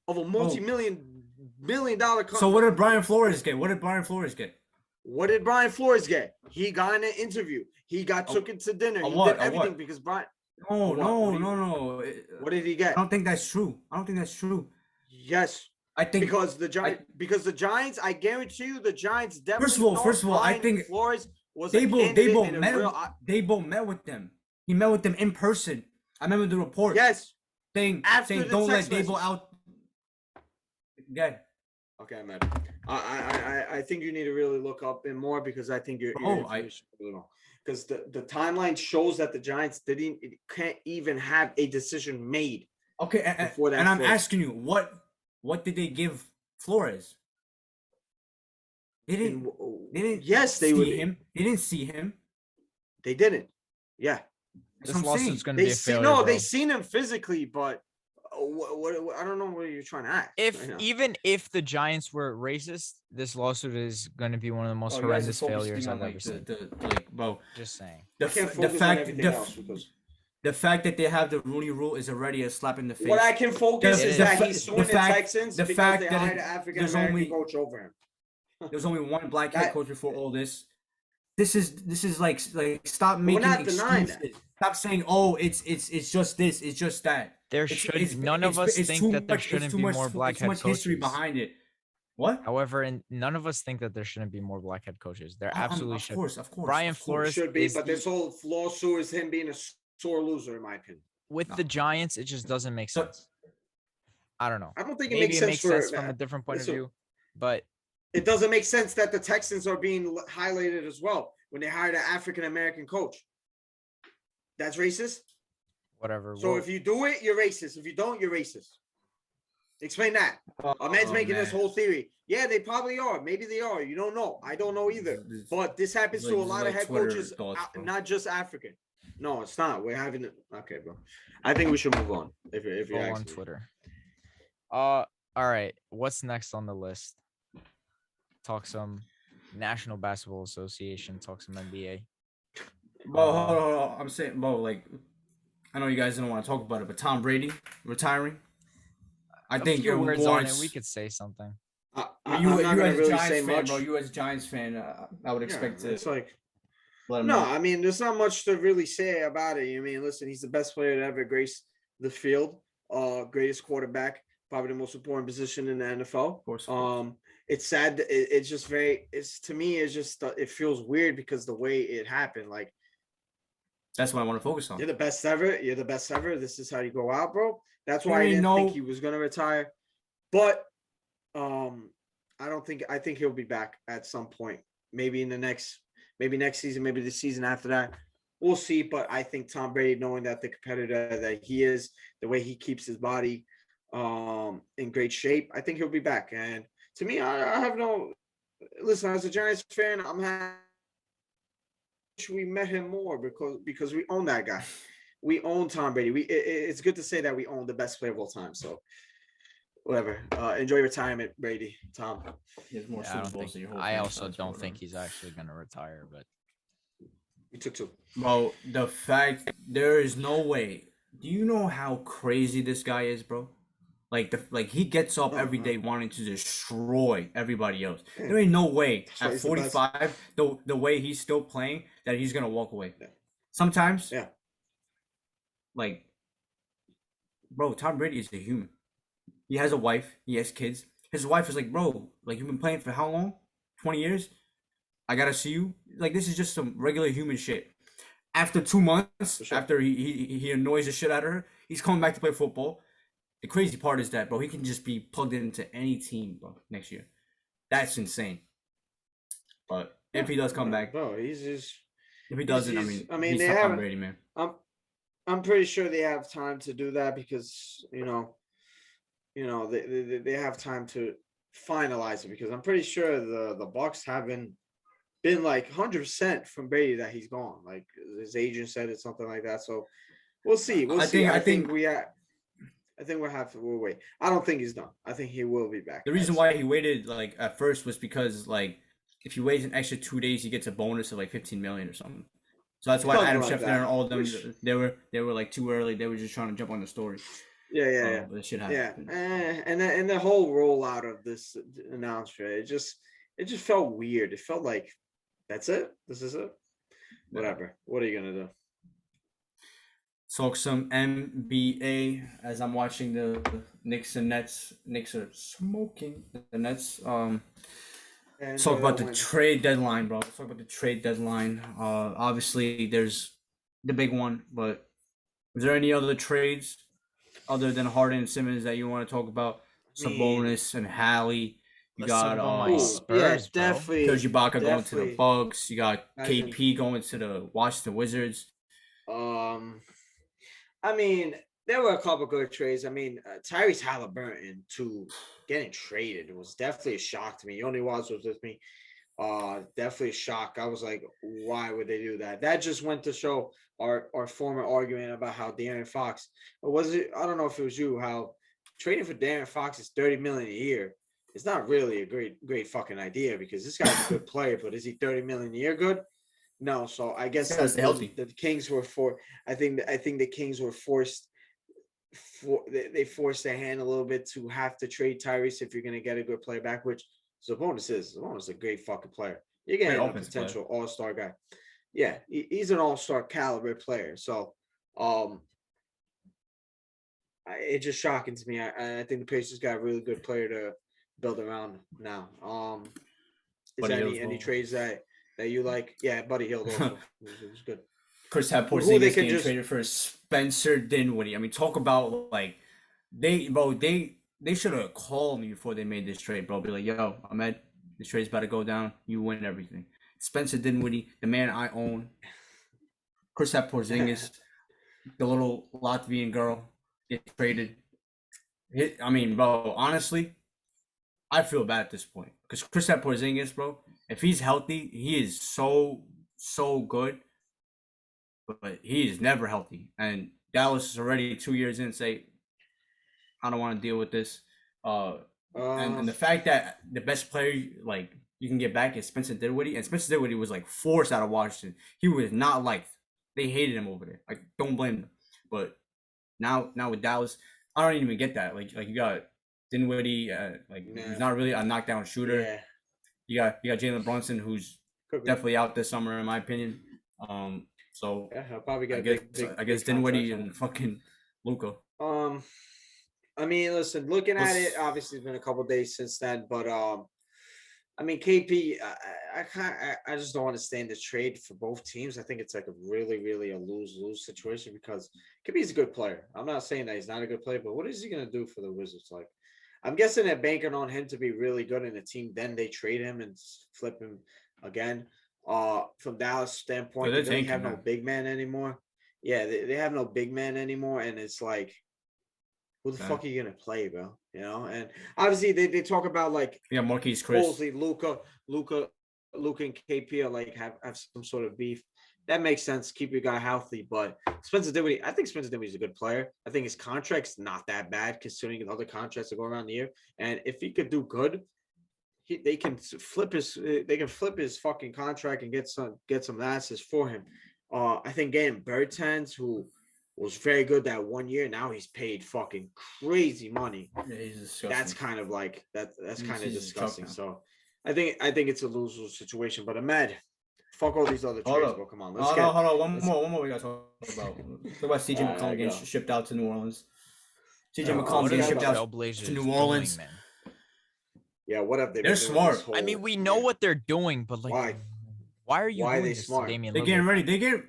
of a multi-million dollar company? So what did Brian Flores get? What did Brian Flores get? What did Brian Flores get? He got in an interview. He got took into dinner. a He what? did A everything what? because Brian. No, What no, do you- no, no. What did he I get? don't think that's true. I don't think that's true. Yes. I think Because the Giants, I guarantee you, the Giants definitely. First of all, I Brian think Flores was a Dable candidate and a met real. Dable met with them. He met with them in person. I remember the report Yes. saying After the don't let text Dable message. out. Good. Okay, man. I think you need to really look up it more because I think you're. Because the timeline shows that the Giants can't even have a decision made. Okay, Before that and I'm first. asking you, what did they give Flores? They didn't. They didn't. Yes, they see would. him. They didn't see him. They didn't. Yeah. That's This what I'm saying. lawsuit's going to be They a see failure. no. bro. They seen him physically, but what I don't know what you're trying to ask. Even if the Giants were racist, this lawsuit is going to be one of the most Oh, you guys are horrendous failures focusing on, I've ever seen. bro. Just saying. The, I can't f- the focus on fact everything the, else f- because the fact that they have the Rooney Rule is already a slap in the face. what I can focus The- is the that fa- he's the suing the fact- Texans the because fact they that hired it- an African there's American only- coach over him. There's only one black head coach before all this. this is like stop We're making not denying excuses. that. Stop saying, oh, it's just this, it's just that. There It's should none of us it's think too that there much. It's shouldn't too be much. more black It's too head much history coaches. behind it. What? However, and none of us think that there shouldn't be more black head coaches. There absolutely Of should. course. Brian Of course. Flores Should be, is but this whole lawsuit is him being a sore loser, in my opinion. with No. the Giants, it just doesn't make So- sense. I don't know. I don't think it Maybe makes it sense makes for sense from a different point of listen, view, but it doesn't make sense that the Texans are being highlighted as well when they hired an African American coach. That's racist. whatever. So if you do it, you're racist. If you don't, you're racist. Explain that. Ahmed's making this whole theory. Yeah, they probably are. Maybe they are. You don't know. I don't know either. But this happens to a lot of head coaches, not just African. No, it's not. We're having it. Okay, bro. I think we should move on. If go you're on Twitter. All right. What's next on the list? Talk some National Basketball Association. Talk some NBA. Bro, hold on. I'm saying, bro, like, I know you guys don't want to talk about it, but Tom Brady retiring. I think your words on it. warrants. We could say something. You I'm not as a really Giants say fan, much. bro. You as a Giants fan, I would expect to. It's like let him no. know. I mean, there's not much to really say about it. I mean, listen, he's the best player to ever grace the field. Greatest quarterback, probably the most important position in the NFL. Of course. It's sad. It's just very. It's to me. It's just. It feels weird because the way it happened. Like That's what I want to focus on. you're the best ever. You're the best ever. This is how you go out, bro. That's why You I didn't know- think he was gonna retire. But I don't think. I think he'll be back at some point. Maybe next season. Maybe the season after that. We'll see. But I think Tom Brady, knowing that the competitor that he is, the way he keeps his body in great shape, I think he'll be back. And to me, I have no. Listen, as a Giants fan, I'm happy we met him more because we own that guy. We own Tom Brady. It's good to say that we own the best player of all time. So whatever. Enjoy retirement, Brady. Tom. He has more Yeah, Super Bowls than your whole I also franchise, don't bro. think he's actually gonna retire, but You took two. Bro, the fact there is no way. Do you know how crazy this guy is, bro? Like he gets up every day wanting to destroy everybody else. There ain't no way why at he's the best. 45, the way he's still playing, that he's gonna walk away. Yeah. Sometimes, Yeah. like, bro, Tom Brady is a human. He has a wife. He has kids. His wife is like, bro, like you've been playing for how long? 20 years? I gotta see you. Like this is just some regular human shit. After 2 months, For sure. after he annoys the shit out of her, he's coming back to play football. The crazy part is that, bro, he can just be plugged into any team, bro, next year. That's But if he does come back, bro, he's just. if he doesn't, he's- he's they Tom haven't. Brady, man. I'm pretty sure they have time to do that because they have time to finalize it because I'm pretty sure the Bucks haven't been like 100% from Brady that he's gone. Like his agent said it, something like that. So we'll see. We'll see. I think we'll wait. I don't think he's done. I think he will be back. The reason why he waited like at first was because like if he waits an extra 2 days, he gets a bonus of like 15 million or something. So that's why Something Adam like Schefter that, and all of them which- they were like too early. They were just trying to jump on the story. Yeah. But it should Yeah, happen. and the whole rollout of this announcement, it just felt weird. It felt like that's it. This is it. Whatever. What are you gonna do? Talk some NBA as I'm watching the Knicks and Nets. Knicks are smoking the Nets. And Talk about the win. trade deadline, bro. Let's talk about the trade deadline. Obviously there's the big one, but is there any other trades other than Harden and Simmons that you want to talk about? Sabonis and Hallie. You Let's talk got about my Ooh, Spurs, bro. definitely. Serge Ibaka going to the definitely. Bucks. You got Imagine. KP going to the Washington Wizards. I mean, there were a couple good trades. I mean, Tyrese Halliburton to getting traded was definitely a shock to me. Joni was with me. Definitely a shock. I was like, why would they do that? That just went to show our former argument about how De'Aaron Fox, or was it? I don't know if it was you. How trading for De'Aaron Fox is $30 million a year. It's not really a great fucking idea because this guy's a good player, but is he $30 million a year good? No. So I guess Yeah, stay healthy. the Kings were I think the Kings were forced. They forced their hand a little bit to have to trade Tyrese if you're going to get a good player back, which Sabonis is. Sabonis is a great fucking player. You're getting a offensive player. potential all-star guy. Yeah, he's an all-star caliber player. So, it's just shocking to me. I think the Pacers got a really good player to build around now. Is Buddy there Hield's any well. trades that you like? Yeah, Buddy Hield also it was good. Kristaps Who they Porzingis can getting just traded for Spencer Dinwiddie. I mean, talk about like they should have called me before they made this trade, bro. Be like, yo, Ahmed, this trade's about to go down. You win everything. Spencer Dinwiddie, the man I own. Kristaps Porzingis, the little Latvian girl, gets traded. I mean, bro, honestly, I feel bad at this point because Kristaps Porzingis, bro, if he's healthy, he is so good, but he is never healthy. And Dallas is already 2 years in. Say, I don't want to deal with this. And the fact that the best player like you can get back is Spencer Dinwiddie, and Spencer Dinwiddie was like forced out of Washington. He was not liked. They hated him over there. Like, don't blame them. But now with Dallas, I don't even get that. Like you got Dinwiddie, he's not really a knockdown shooter. Yeah. You got Jalen Brunson, who's definitely out this summer, in my opinion. So yeah, I'll probably get I guess Dinwiddie and fucking Luka. I mean, listen, looking at it, obviously it's been a couple days since then, but I mean, KP, I just don't understand this trade for both teams. I think it's like a really a lose-lose situation because KP's a good player. I'm not saying that he's not a good player, but what is he gonna do for the Wizards? Like, I'm guessing they're banking on him to be really good in the team. Then they trade him and flip him again. From Dallas standpoint, they don't have no big man anymore. Yeah, they have no big man anymore, and it's like, who the fuck are you gonna play, bro? You know, and obviously they talk about like Marquise Chris, Luka, and KP are like have some sort of beef. That makes sense. Keep your guy healthy, but Spencer Dinwiddie, I think Spencer Dinwiddie's a good player. I think his contract's not that bad considering the other contracts that go around the year. And if he could do good, they can flip his fucking contract and get some assets for him. I think getting Bertans, who was very good that 1 year. Now he's paid fucking crazy money. Yeah, that's kind of like that's kind of disgusting. So I think it's a lose-lose situation. But Ahmed, fuck all these other trades, bro. Come on, hold on. One more we gotta talk about. Talk about CJ McCollum getting shipped out to New Orleans. CJ McCollum getting shipped out to New Orleans. Man. Yeah, what have they? They're smart. I mean, we know what they're doing, but like, why are you doing this smart? To Damian they're Lillard? getting ready.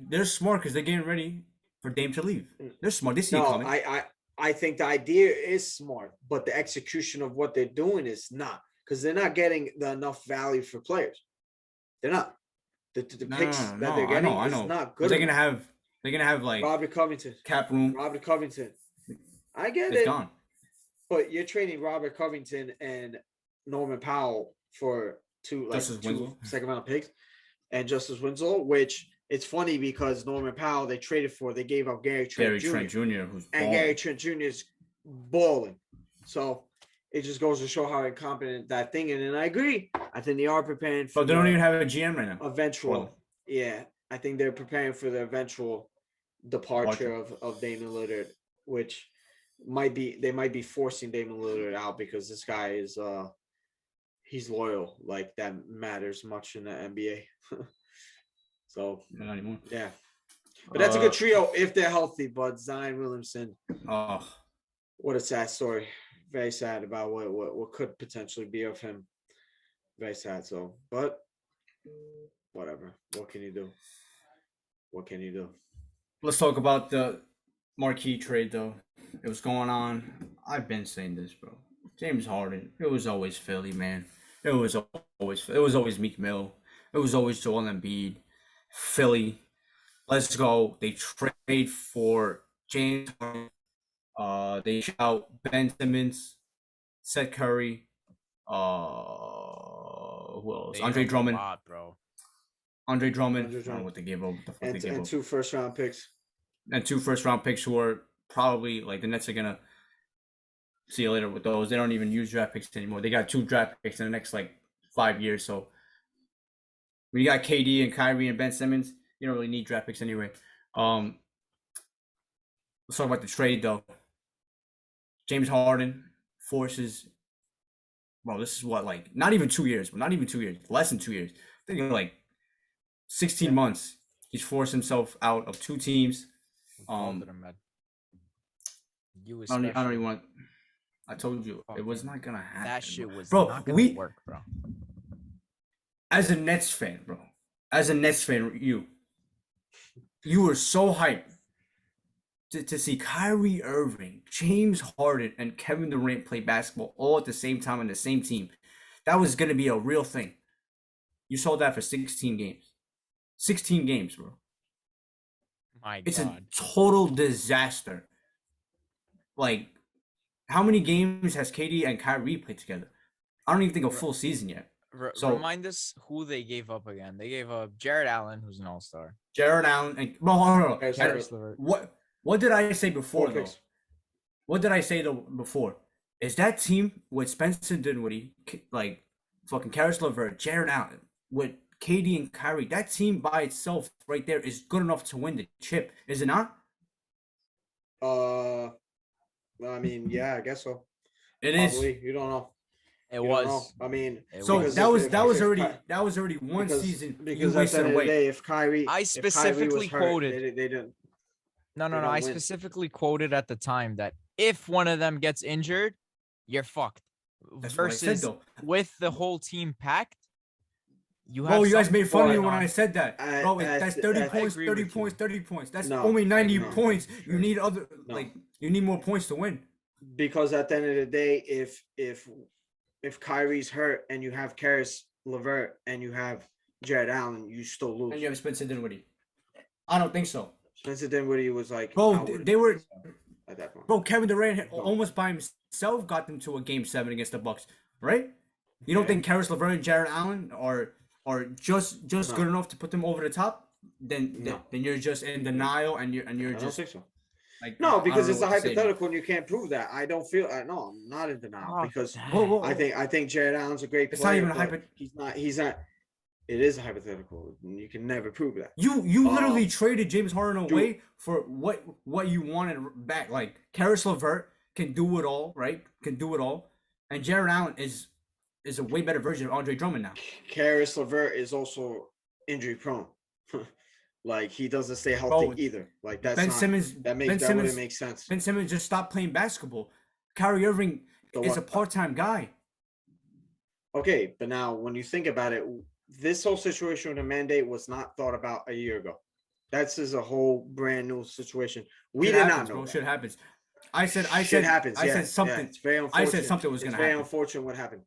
They're smart because they're getting ready for Dame to leave. They're smart. They see it coming. I think the idea is smart, but the execution of what they're doing is not, because they're not getting enough value for players. They're not. The picks that they're getting is not good. They're gonna have like Robert Covington, cap room. Robert Covington. I get it's it. Gone. But you're trading Robert Covington and Norman Powell for two second round picks and Justice Winslow, which it's funny because Norman Powell they traded for, they gave up Gary Trent Jr. Who's and Gary Trent Jr. is balling. So it just goes to show how incompetent that thing is. And I agree. I think they are preparing for. But they don't even have a GM right now. Eventual. Yeah. I think they're preparing for the eventual departure of Damian Lillard, which they might be forcing Damian Lillard out because this guy is he's loyal. Like, that matters much in the NBA. So not anymore. Yeah. But that's a good trio if they're healthy. But Zion Williamson, what a sad story. Very sad about what could potentially be of him. Very sad. So, but whatever. What can you do? Let's talk about the marquee trade, though. It was going on. I've been saying this, bro. James Harden. It was always Philly, man. It was always Meek Mill. It was always Joel Embiid. Philly. Let's go. They trade for James Harden. They shout Ben Simmons, Seth Curry, who else? Andre Drummond. Andre Drummond. I don't know what they gave up. And 2 first-round picks. And 2 first-round picks who are probably, like, the Nets are going to see you later with those. They don't even use draft picks anymore. They got 2 draft picks in the next, 5 years. So when you got KD and Kyrie and Ben Simmons, you don't really need draft picks anyway. Let's talk about the trade, though. James Harden forces bro, this is what, like, not even 2 years, but not even 2 years, less than 2 years. I think like 16 months. He's forced himself out of 2 teams. You I don't even especially. want. I told you it was not gonna happen. That shit was bro. not gonna work, bro. As a Nets fan, bro. As a Nets fan, you were so hyped to see Kyrie Irving, James Harden, and Kevin Durant play basketball all at the same time on the same team. That was gonna be a real thing. You saw that for 16 games. 16 games, bro. My It's God. a total disaster. Like, how many games has KD and Kyrie played together? I don't even think a full season yet. So Remind us who they gave up again. They gave up Jared Allen, who's an all-star. Jared Allen and no. Caris LeVert. What did I say before though? Picks. What did I say though before? Is that team with Spencer Dinwiddie, like fucking Caris LeVert, Jared Allen, with KD and Kyrie, that team by itself right there is good enough to win the chip, is it not? I mean, yeah, I guess so. It Probably. is. You don't know. It You was. don't know. I mean, So because that was if already one season Because you at the wasted end of the away. day, if Kyrie, I if Kyrie specifically was hurt, quoted. they didn't. No. don't I win. specifically quoted at the time that if one of them gets injured, you're fucked. That's what I said Versus though. with the whole team packed, you have. Bro, you guys something made fun of me going when on. I said that. Bro, that's 30 points, agree 30 with you. points, 30 points. That's No, only 90 no. points. You need No. you need more points to win. Because at the end of the day, if Kyrie's hurt and you have Caris LeVert and you have Jared Allen, you still lose. And you have Spencer Dinwiddie. I don't think so. Spencer Dinwiddie was like, Bro, outward they were at that point. Bro, Kevin Durant almost by himself got them to a game 7 against the Bucks, right? You don't think Caris LeVert and Jared Allen are just good enough to put them over the top? Then you're just in denial and you're I don't just think so. like No, because I it's don't a know what to say, hypothetical and you can't prove that. I don't feel. No, I'm not in denial Oh, because Whoa. I think Jared Allen's a great It's player. not even a but He's not. It is a hypothetical. You can never prove that. You literally traded James Harden away for what you wanted back. Like Caris LeVert can do it all, right? Can do it all, and Jared Allen is a way better version of Andre Drummond now. Caris LeVert is also injury prone. Like he doesn't stay healthy either. Like that's Ben Simmons. Wouldn't make sense. Ben Simmons just stopped playing basketball. Kyrie Irving is a part-time guy. Okay, but now when you think about it, this whole situation with the mandate was not thought about a year ago. That's just a whole brand new situation. We Shit did happens, not know. Bro. that. Shit happens. I said happens. I said something. Yeah, it's very unfortunate. I said something was going to happen. It's very unfortunate what happened.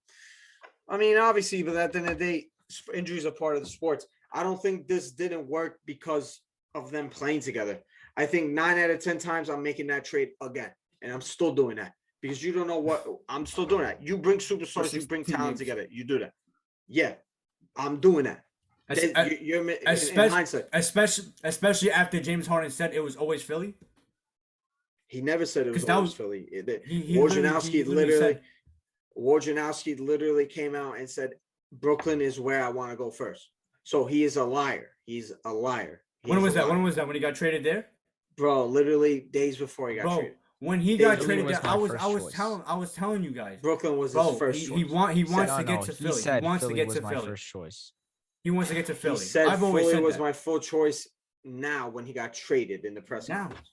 I mean, obviously, but at the end of the day, injuries are part of the sports. I don't think this didn't work because of them playing together. I think 9 out of 10 times I'm making that trade again, and I'm still doing that because you don't know what I'm still doing that. You bring superstars, you bring talent together, you do that. Yeah, I'm doing that. You're in hindsight. Especially after James Harden said it was always Philly. He never said it was always Philly. Wojnarowski literally came out and said Brooklyn is where I want to go first. So he is a liar. He's a liar. When was that? When was that? When he got traded there? Bro, literally days before he got traded. When he got traded there, I was telling you guys. Brooklyn was his first choice. He wants to get to Philly. He wants to get to Philly. First choice. He wants to get to Philly. He said I've always Philly said was that. my full choice now when he got traded in the press conference.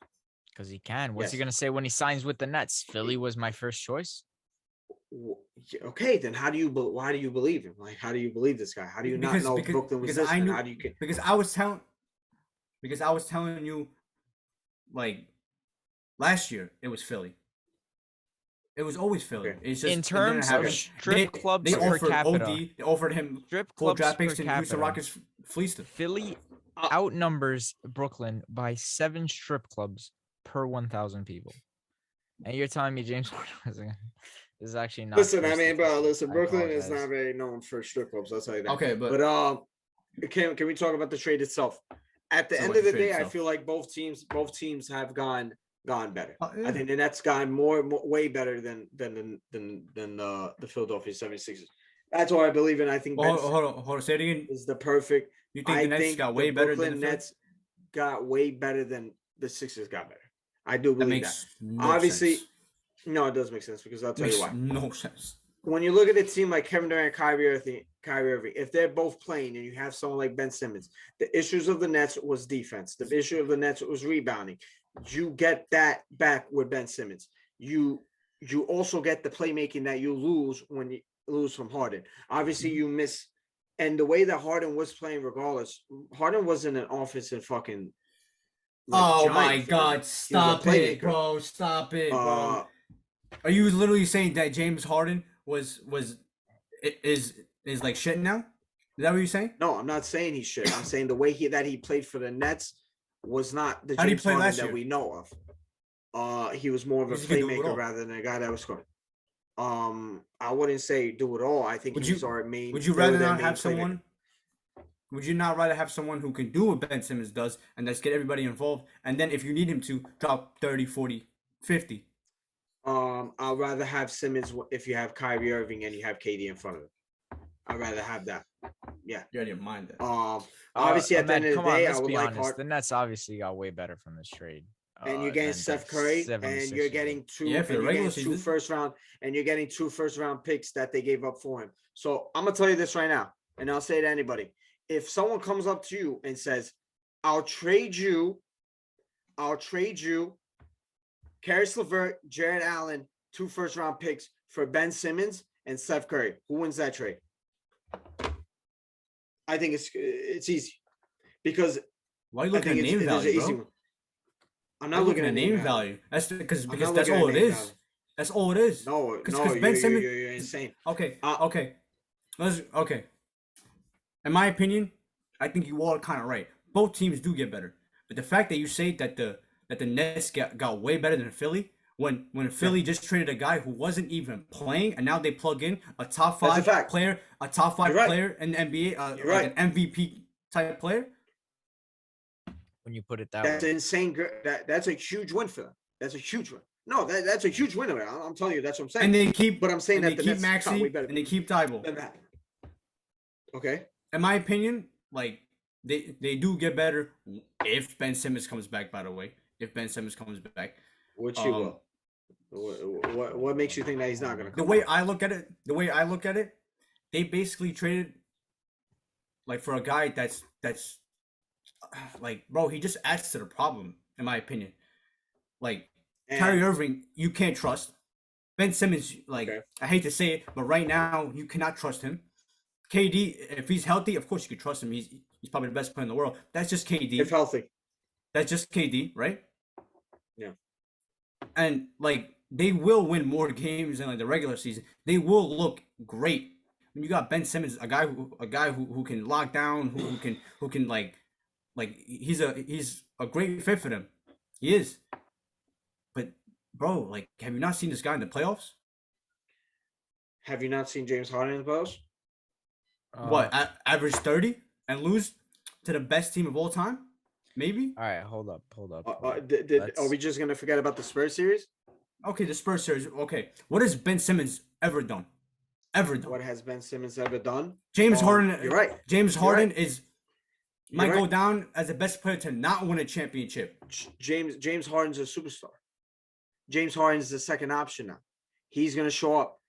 Because he can. What's he Yes. gonna say when he signs with the Nets? Philly was my first choice. Okay, then why do you believe him? Like, how do you believe this guy? How do you not know Brooklyn was this? I knew, how do you get? Because I was telling you, like last year it was Philly. It was always Philly. Okay. It's just In terms of strip clubs they per offered capita, OD. They offered him strip full clubs draft per picks, and Houston capita, Rockets fleeced him. Philly outnumbers Brooklyn by 7 strip clubs per 1,000 people. And you're telling me James Harden is actually not. Listen, I mean, bro, listen, I Brooklyn is apologize. not very known for strip clubs. I'll tell you that. Okay, but can we talk about the trade itself? At the end of the day, I feel like both teams have gone better. Yeah. I think the Nets gone way better than the Philadelphia 76ers. That's what I believe in. I think hold on. Say it again. is the perfect. You think the Nets got way better than the Nets got way better than the Sixers got better. I do That believe makes that. no Obviously, sense. no, it does make sense because I'll tell you why. No sense. when you look at a team like Kevin Durant, Kyrie Irving, if they're both playing and you have someone like Ben Simmons, the issues of the Nets was defense. The issue of the Nets was rebounding. You get that back with Ben Simmons. You also get the playmaking that you lose when you lose from Harden. Obviously, you miss, and the way that Harden was playing, regardless, Harden wasn't an offensive fucking. Oh my God! Stop it, bro! Stop it, bro! Are you literally saying that James Harden is like shit now? Is that what you're saying? No, I'm not saying he's shit. I'm saying the way he played for the Nets was not the James Harden that we know of. He was more of a playmaker rather than a guy that was scoring. I wouldn't say do it all. I think he's our main. Would you rather not have someone? Would you not rather have someone who can do what Ben Simmons does and let's get everybody involved? And then if you need him to drop 30, 40, 50. I'd rather have Simmons if you have Kyrie Irving and you have KD in front of him. I'd rather have that. Yeah. You already mind that. Obviously, at the end of the day, I would like honest. The Nets obviously got way better from this trade. And you're getting Steph Curry, and you're getting two first round picks that they gave up for him. So I'm gonna tell you this right now, and I'll say it to anybody: if someone comes up to you and says, "I'll trade you, Karis LeVert, Jared Allen, 2 first round picks for Ben Simmons and Steph Curry," who wins that trade? I think it's easy because why are you looking at name value, bro? I'm not looking at name value. That's because that's all it is. That's all it is. No, because Ben Simmons, you're insane. Okay. In my opinion, I think you all are kind of right. Both teams do get better, but the fact that you say that the Nets got way better than Philly when Philly just traded a guy who wasn't even playing, and now they plug in a top 5 player, player in the NBA, like an MVP type player. When you put it that that's way. Insane. That's a huge win for them. That's a huge win. No, that's a huge win. I'm telling you, that's what I'm saying. And they keep, but I'm saying that they keep Maxey and they keep Thibault. Okay. In my opinion, like they do get better if Ben Simmons comes back. By the way, if Ben Simmons comes back, which he will. What makes you think that he's not going to come? The way I look at it, they basically traded like for a guy that's like, bro, he just adds to the problem, in my opinion. Like, Kyrie Irving, you can't trust. Ben Simmons, I hate to say it, but right now, you cannot trust him. KD, if he's healthy, of course you can trust him. He's probably the best player in the world. That's just KD. If healthy. That's just KD, right? Yeah. And, like, they will win more games in, like, the regular season. They will look great. When you got Ben Simmons, a guy who can lock down, who can like he's a great fit for them. He is. But bro, like, have you not seen this guy in the playoffs? Have you not seen James Harden in the playoffs? What, average 30 and lose to the best team of all time? Maybe. All right, hold up. Are we just gonna forget about the Spurs series? Okay, the Spurs series. Okay, what has Ben Simmons ever done? What has Ben Simmons ever done? James Harden. You're right. James Harden might go down as the best player to not win a championship. James Harden's a superstar. James Harden's the second option now. He's gonna show up.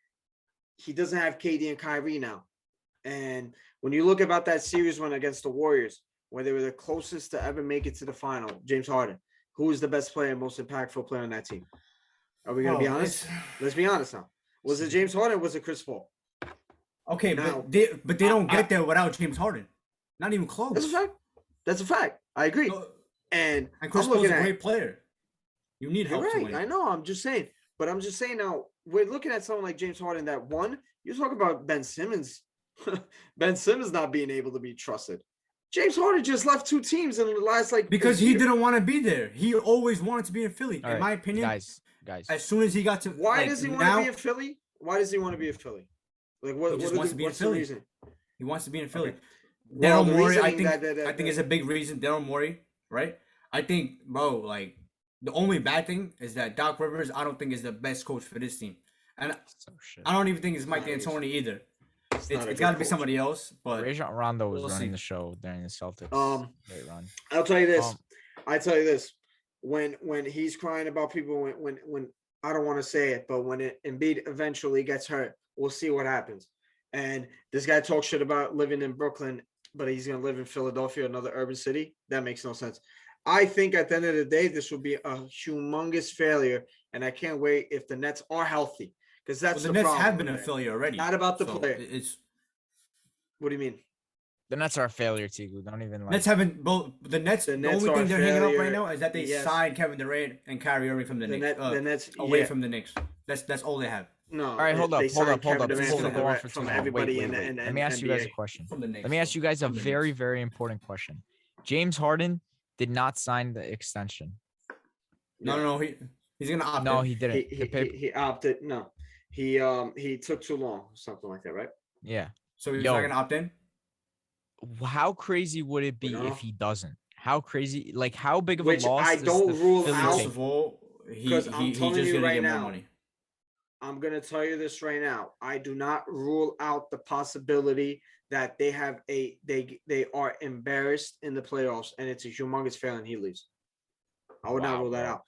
He doesn't have KD and Kyrie now. And when you look about that series one against the Warriors, where they were the closest to ever make it to the final, James Harden, who is the best player and most impactful player on that team? Are we gonna be honest? Let's be honest now. Was it James Harden or was it Chris Paul? Okay, now, but they don't get there without James Harden. Not even close. That's a fact. I agree. And Chris Paul's a great player. You need help to win. I know. I'm just saying. But I'm just saying now, we're looking at someone like James Harden that won. You talk about Ben Simmons. Ben Simmons not being able to be trusted. James Harden just left 2 teams in the last because he didn't want to be there. He always wanted to be in Philly. All in my opinion, guys. As soon as he got to why does he want to be in Philly? Why does he want to be in Philly? Like what? He just wants to be in Philly. Reason? He wants to be in Philly. Okay. Daryl Morey, I think is a big reason. Daryl Morey, right? I think, bro, like the only bad thing is that Doc Rivers, I don't think is the best coach for this team, and I don't even think it's Mike D'Antoni either. It's got to be somebody else. But Rajon Rondo was running the show during the Celtics. Great run. I'll tell you this. When he's crying about people, when I don't want to say it, but when Embiid eventually gets hurt, We'll see what happens. And this guy talks shit about living in Brooklyn, but he's going to live in Philadelphia, another urban city. That makes no sense. I think at the end of the day, this will be a humongous failure, and I can't wait if the Nets are healthy, because that's the the Nets problem. have been a failure already. Not about the So player. It's What do you mean? The Nets are a failure, Tiku. Don't even like. Nets haven't both. The Nets The the Nets only are thing a they're hanging up failure, right now is that they yes. signed Kevin Durant and Kyrie Irving from the Knicks. The Nets Away yeah. from the Knicks. That's all they have No. All right, hold up. They This signed Kevin is Durant gonna go on for too from long. everybody Wait. in Let me ask you guys a NBA. question. from the Knicks. Let me ask you guys a From the very, Knicks. very important question. James Harden did not sign the extension. No. He's gonna opt No, in. he didn't. The paper, He opted. No, he took too long, something like that, right? yeah. So he's Yo. not gonna opt in. How crazy would it be No. if he doesn't? How crazy? Like, how big of Which a loss? I does don't the rule Philly out. First take? of all, he 'Cause I'm he's telling just you gonna right get now, more money. I'm gonna tell you this right now. I do not rule out the possibility that they have they are embarrassed in the playoffs, and it's a humongous fail, and he leaves. I would not Wow, rule that bro. out.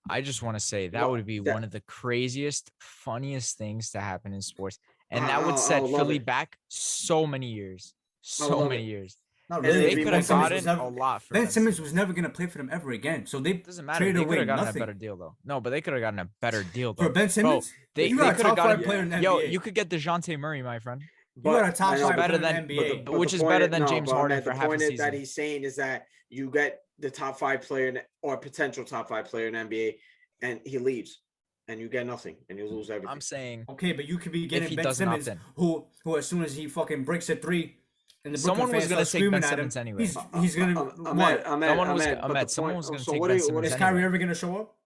I just want to say that Well, would be that- one of the craziest, funniest things to happen in sports, and that would I set would love Philly it. back so many years, I would so love many it. years. Not And really. it'd They be could more have fun. gotten a lot for Ben Ben Simmons was never gonna play for them ever again. So they Doesn't matter. traded They could away have gotten nothing a better deal though. No, but they could have gotten a better deal for though. Ben Simmons. They you got a could have top five gotten. player in the Yo, NBA. you could get DeJounte Murray, my friend. You got a top I know, five better player in than- the NBA. but which the is point better than James but Harden Ahmed, for the half a point that season. he's saying is that you get the top 5 player or potential top 5 player in NBA, and he leaves, and you get nothing, and you lose everything. I'm saying Okay, but you could be If getting he Ben doesn't opt Simmons, in. who as soon as he fucking breaks a three, and the Someone Brooklyn was fans gonna start take Ben screaming at him, Simmons anyway. he's gonna what? Ahmed, someone was gonna so take what Ben do you, what Simmons Is is, anyway. Kyrie ever gonna show up?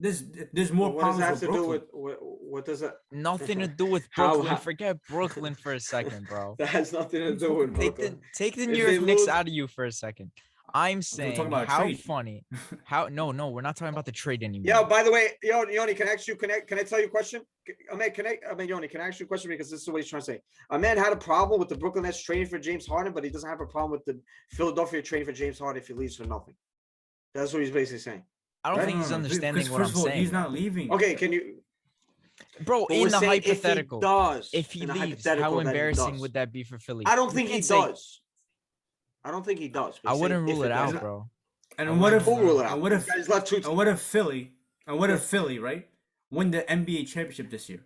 There's more what does that have problems to with do Brooklyn. with what does that? Nothing to do with How- Brooklyn. how- Forget Brooklyn for a second, bro. That has nothing to do with Brooklyn. Take the If New they York Knicks lose- out of you for a second. I'm We're saying talking about a how trade. funny. No, we're not talking about the trade anymore. Yo, by the way, Yoni, can I tell you a question? Yoni, can I ask you a question, because this is what he's trying to say. A man had a problem with the Brooklyn Nets trading for James Harden, but he doesn't have a problem with the Philadelphia trading for James Harden if he leaves for nothing. That's what he's basically saying. I don't Right? think he's understanding Because what I'm first of all, saying. he's not leaving. Okay, can you? Bro, But in we're the saying hypothetical, if he if he does, in a leaves, hypothetical how that he embarrassing does. would that be for Philly? I don't You think he can't say- does. I don't think he does. I wouldn't rule it out, does. bro. And what if? Who rule it out? And what if? This guy's left two. And what if Philly? And what if Philly, right, win the NBA championship this year?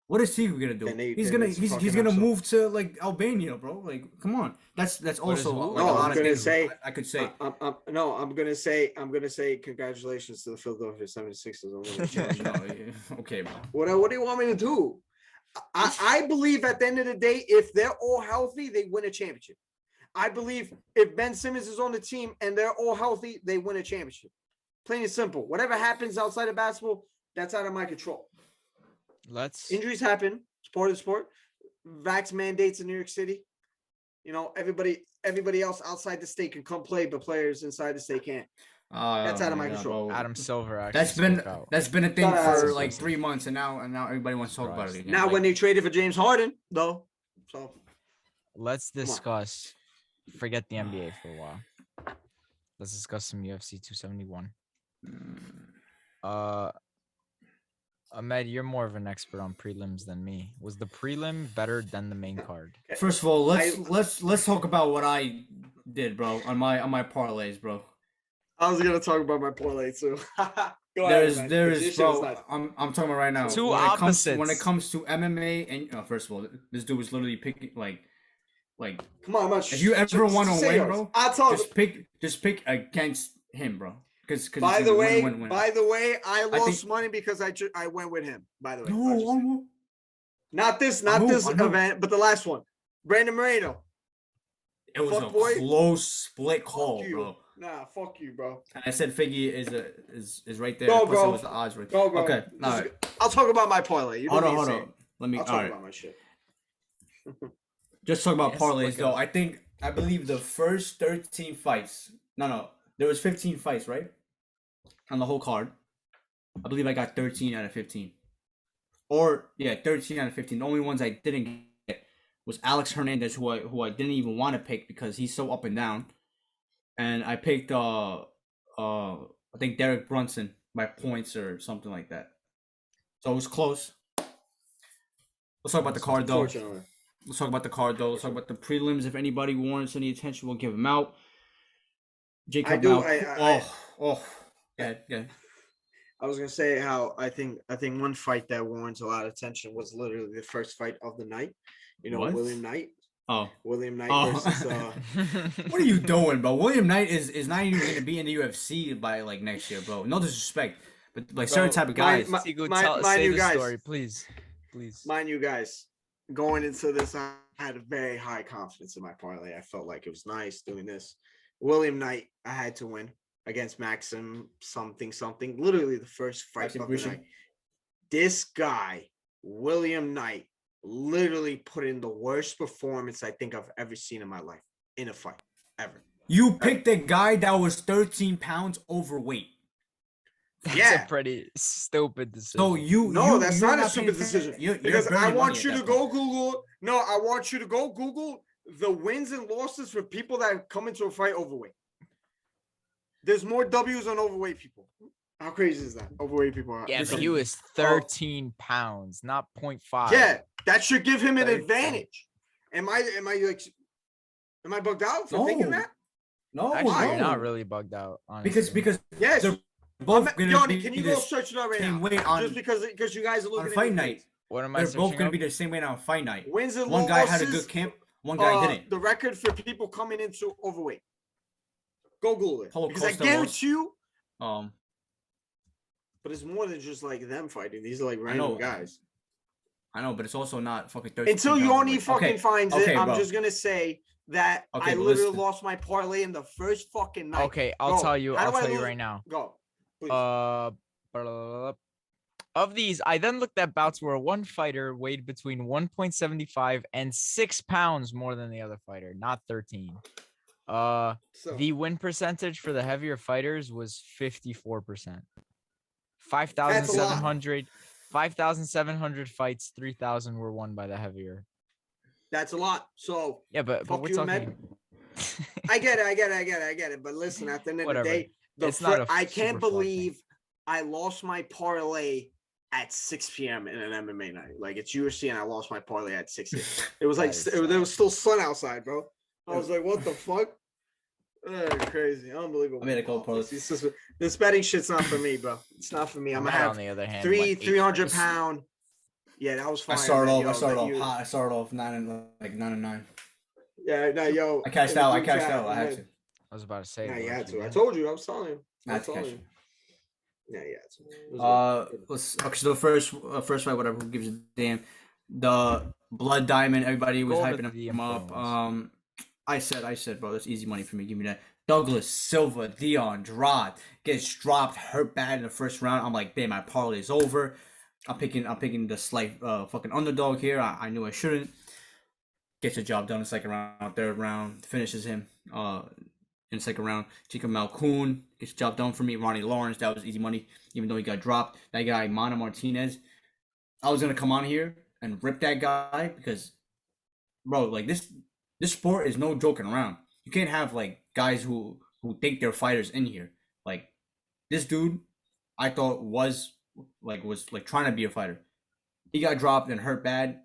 What is Tiku gonna do? Then He's then gonna it's he's fucking gonna up, so- move to like Albania, bro. Like, come on. That's also who? like, No, a lot I'm of gonna things say- I could say. I'm gonna say congratulations to the Philadelphia 76ers on winning the championship. No, yeah, okay, bro. What do you want me to do? I believe at the end of the day, if they're all healthy, they win a championship. I believe if Ben Simmons is on the team and they're all healthy, they win a championship. Plain and simple. Whatever happens outside of basketball, that's out of my control. Let's. Injuries happen. It's part of the sport. Vax mandates in New York City. You know, everybody else outside the state can come play, but players inside the state can't. That's out of my control. Adam Silver actually That's been a thing Shout out for to like Simmons. 3 months, and now everybody wants to talk about it again. Now, Like, when they traded for James Harden, though, so Let's on. discuss. Forget the NBA for a while. Let's discuss some UFC 271. Ahmed, you're more of an expert on prelims than me. Was the prelim better than the main card? first of all, let's talk about what I did, bro, on my parlays, bro. I was gonna talk about my parlay too. Go ahead, man. There This is, shit bro. nice. I'm talking about right now. Two when opposites. When it comes to MMA, and first of all, this dude was literally picking like, Come on, man. if you ever want to Say win, yours. bro, I told just pick against him, bro. Because By the way, win. I lost think- money because I went with him. By the way, No, not this I know. event, but the last one. Brandon Moreno. it was Fuck a boy. close split call, Fuck you. bro. Nah, fuck you, bro. And I said Figgy is right there. Go, Plus bro. it was the odds right. Go, bro. Okay, This all is right. good. I'll talk about my parlay. You Hold don't on, need hold to say on. it. Let me. I'll All talk right. about my shit. Just talk about Yes, parlays look though. up. I think I believe the first 13 fights. No, there was 15 fights, right? On the whole card. I believe I got 13 out of 15. Or yeah, 13 out of 15. The only ones I didn't get was Alex Hernandez, who I didn't even want to pick because he's so up and down. And I picked I think Derek Brunson by points or something like that. So it was close. Let's talk about the card though. Unfortunately. Let's talk about the card though. Let's talk about the prelims. If anybody warrants any attention, we'll give them out. Jacob I do. Yeah. I was gonna say how I think one fight that warrants a lot of attention was literally the first fight of the night. You know, What? William Knight. Oh, William Knight Oh. versus what are you doing, bro? William Knight is not even going to be in the UFC by like next year, bro. No disrespect, but like certain type of guys. Tiku, mind say you the guys. story, please. Mind you guys, going into this, I had a very high confidence in my parlay. I felt like it was nice doing this. William Knight, I had to win against Maxim something. Literally the first fight Maxim of the Grisham. night. This guy, William Knight, literally put in the worst performance I think I've ever seen in my life in a fight, ever. You picked a guy that was 13 pounds overweight. That's Yeah. a pretty stupid decision. So That's you're not a paying stupid attention. decision. You're Because I burning want money you at to that go point. Google. No, I want you to go Google the wins and losses for people that come into a fight overweight. There's more W's on overweight people. How crazy is that? Overweight people are. yeah, but Listen, he was 13 pounds, not 0.5. Yeah, that should give him an 13. advantage. Am I bugged out for thinking No. that? No, Actually, you're no. not really bugged out. Honestly. because Yes. they're both gonna Joni, be can you the go search it up right same now? weight on Just because you guys are looking on at fight your night. things. What am I They're searching both gonna up? be the same weight on fight night. Wins and One losses. guy had a good camp, one guy didn't. The record for people coming into overweight. Go Google it. Paulo Because I Costa guarantee you, but it's more than just like them fighting. These are like random know. guys. I know, but it's also not fucking 13 Until pounds Joni overweight. fucking Okay, finds okay, it, I'm bro. just gonna say that Okay, I but literally listen. lost my parlay in the first fucking night. Okay, I'll Go. tell you. How I'll do I tell you lose? right now. Go. Please. Blah, blah, blah. Of these, I then looked at bouts where one fighter weighed between 1.75 and 6 pounds more than the other fighter, not 13. So, The win percentage for the heavier fighters was 54%. 5,700 fights, 3,000 were won by the heavier. that's a lot. So Yeah, but fuck we're you, talking. Ahmed. I get it. But listen, at the end of Whatever. the day, It's not a I super can't fun thing. believe I lost my parlay at 6 p.m. in an MMA night. Like it's UFC and I lost my parlay at 6 a.m. It was like That is there was still sun outside, bro. I was like, what the fuck? Crazy, unbelievable. I made a cold parlay. This betting shit's not for me, bro. It's not for me. I'm gonna Ahmed, have on the other hand, 300 pound. Yeah, that was fine. I started man. off Yo, hot. I started off 9 and 9. Yeah, no, yo. I cashed in the out. I group cashed chat, out. I had to. I was about to say. Yeah, you low had key, to. I man. told you. I was telling you. I had to cash you. it. Yeah, you had to. It was good. Let's. Okay, so the first fight, whatever. Who gives a damn? The Blood Diamond. Everybody was Go over hyping the him up. info I said, bro, that's easy money for me. Give me that. Douglas Silva, Andrade gets dropped, hurt bad in the first round. I'm like, damn, my parlay is over. I'm picking the slight fucking underdog here. I knew I shouldn't. Gets the job done in the second round, third round, finishes him in the second round. Chico Malcoon gets the job done for me. Ronnie Lawrence, that was easy money, even though he got dropped. That guy, Mana Martinez. I was gonna come on here and rip that guy because, bro, like this sport is no joking around. You can't have like guys who think they're fighters in here. Like this dude, I thought was trying to be a fighter. He got dropped and hurt bad,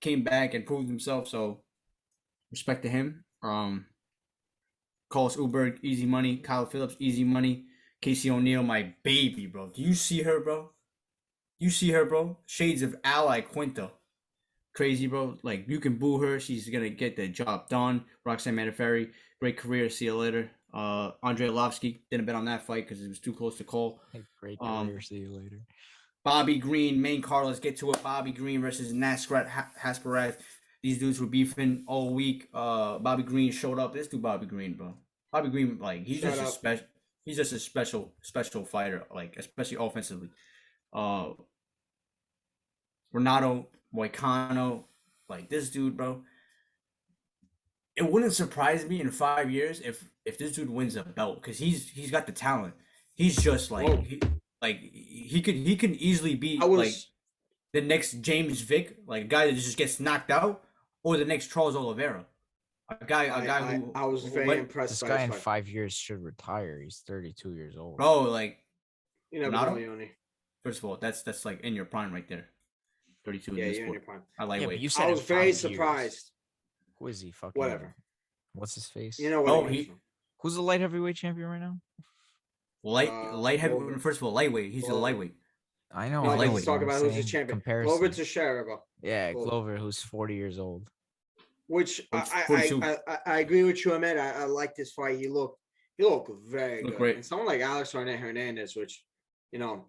came back and proved himself. So respect to him. Carlos Uberg, easy money. Kyle Phillips, easy money. Casey O'Neill, my baby, bro. Do you see her, bro? Shades of Ally Quinto. Crazy, bro. Like, you can boo her. She's going to get the job done. Roxanne Manaferi, great career. See you later. Andrei Arlovsky, didn't bet on that fight because it was too close to call. Great career. See you later. Bobby Green, main card. Let's get to it. Bobby Green versus Nasrat Hasparaz. These dudes were beefing all week. Bobby Green showed up. Let's do Bobby Green, bro. Bobby Green, like, he's just a special fighter, like, especially offensively. Renato Moicano, like, this dude, bro. It wouldn't surprise me in 5 years if this dude wins a belt because he's got the talent. He's just like he could easily be like the next James Vick, like a guy that just gets knocked out, or the next Charles Oliveira, a guy who I was very impressed. This guy in 5 years should retire. He's 32 years old. Bro, like you never know, Joni. First of all, that's like in your prime right there. 32 Yeah, in this you're in sport. your prime. I Yeah, lightweight. but you said I in was very 5 years. surprised. Who is he? Fucking Whatever. What's his face? You know what? Oh, it is. he- Who's the light heavyweight champion right now? light heavy. Glover. First of all, lightweight. He's a Glover. lightweight. I know. No, I but know, he's lightweight. but talking I'm about who's the saying champion. comparison. Glover Teixeira, Yeah, Glover. Glover, who's 40 years old. which 42. I agree with you, Ahmed. I like this fight. He looked very Looked good. great. And someone like Alex Hernandez, which Who was you know,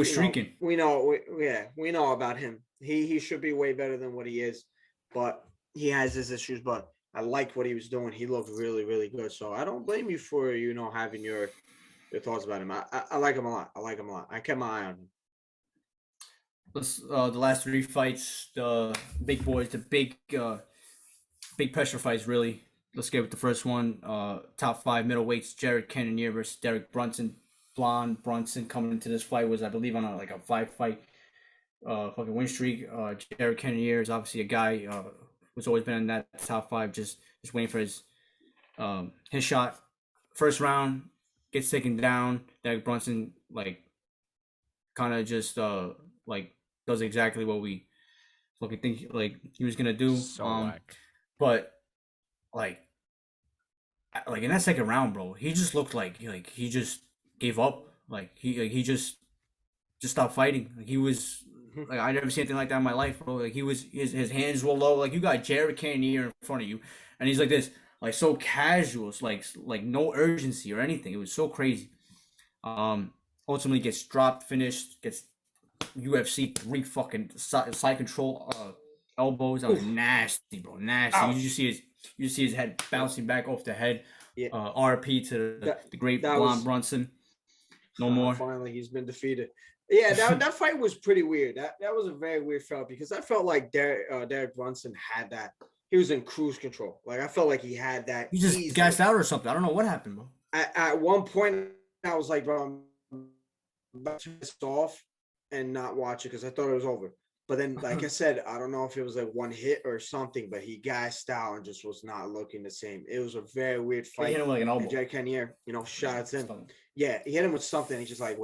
streaking. we know about him. He should be way better than what he is, but he has his issues. But I liked what he was doing. He looked really, really good. So I don't blame you for having your thoughts about him. I like him a lot. I kept my eye on him. The last 3 fights, the big boys, the big pressure fights, really. Let's get with the first one. Top 5 middleweights, Jared Cannonier versus Derek Brunson. Blonde Brunson coming into this fight was, I believe, on a 5-fight fucking win streak. Jared Cannonier is obviously a guy who's always been in that top 5, just waiting for his shot. First round, gets taken down. Derek Brunson kind of just does exactly what we think he was gonna do. So whack. But in that second round, bro, he just looked like he just gave up. He just stopped fighting. He was I never seen anything like that in my life, bro. He was his hands were low. You got Jared Cannonier in front of you, and he's like this, so casual, no urgency or anything. It was so crazy. Ultimately gets dropped, finished, gets UFC 3 fucking side control elbows. That was nasty, bro. Nasty. Ouch. You just see his head bouncing back off the head. Yeah. RP to the great that Blonde was- Brunson. No more. Finally, he's been defeated. Yeah, that fight was pretty weird. That was a very weird fight because I felt like Derek Brunson had that. He was in cruise control. I felt like he had that. He just easily. gassed out or something. I don't know what happened, bro. At one point, I was like, bro, I'm about to turn this off and not watch it because I thought it was over. But then, like I said, I don't know if it was one hit or something, but he gassed out and just was not looking the same. It was a very weird He fight. hit him like an elbow. And Jared Cannonier, shout out to him. Something. Yeah, he hit him with something. He just he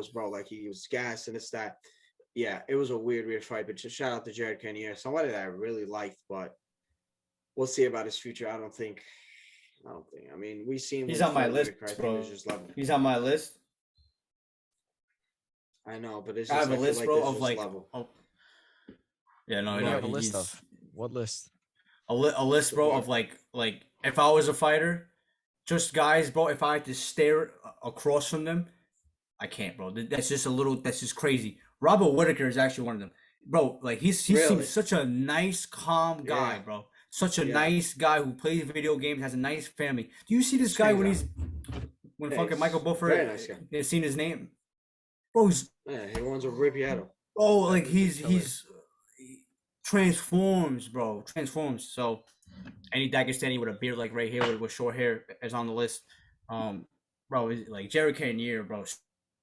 was gassed and it's that. Yeah, it was a weird fight. But just shout out to Jared Cannonier, somebody that I really liked, but we'll see about his future. I don't think. I mean, we've seen. He's on my list, bro. He's on my list. I know, but it's I just have a list, bro, of level. Yeah, no, You no. have a list he's- of what list? a list, bro, of if I was a fighter, just guys, bro. If I had to stare across from them, I can't, bro. That's just crazy. Robert Whittaker is actually one of them, bro. He Really? seems such a nice, calm guy, Yeah. bro. Such a Yeah. nice guy who plays video games, has a nice family. Do you see this guy when Same when Yeah, fucking he's Michael Buffer very nice guy. has seen his name, bro? Yeah, he wants to rip you out. He transforms, bro. Transforms. So any Dagestani with a beard right here with short hair is on the list. Bro, Jared Cannonier, bro,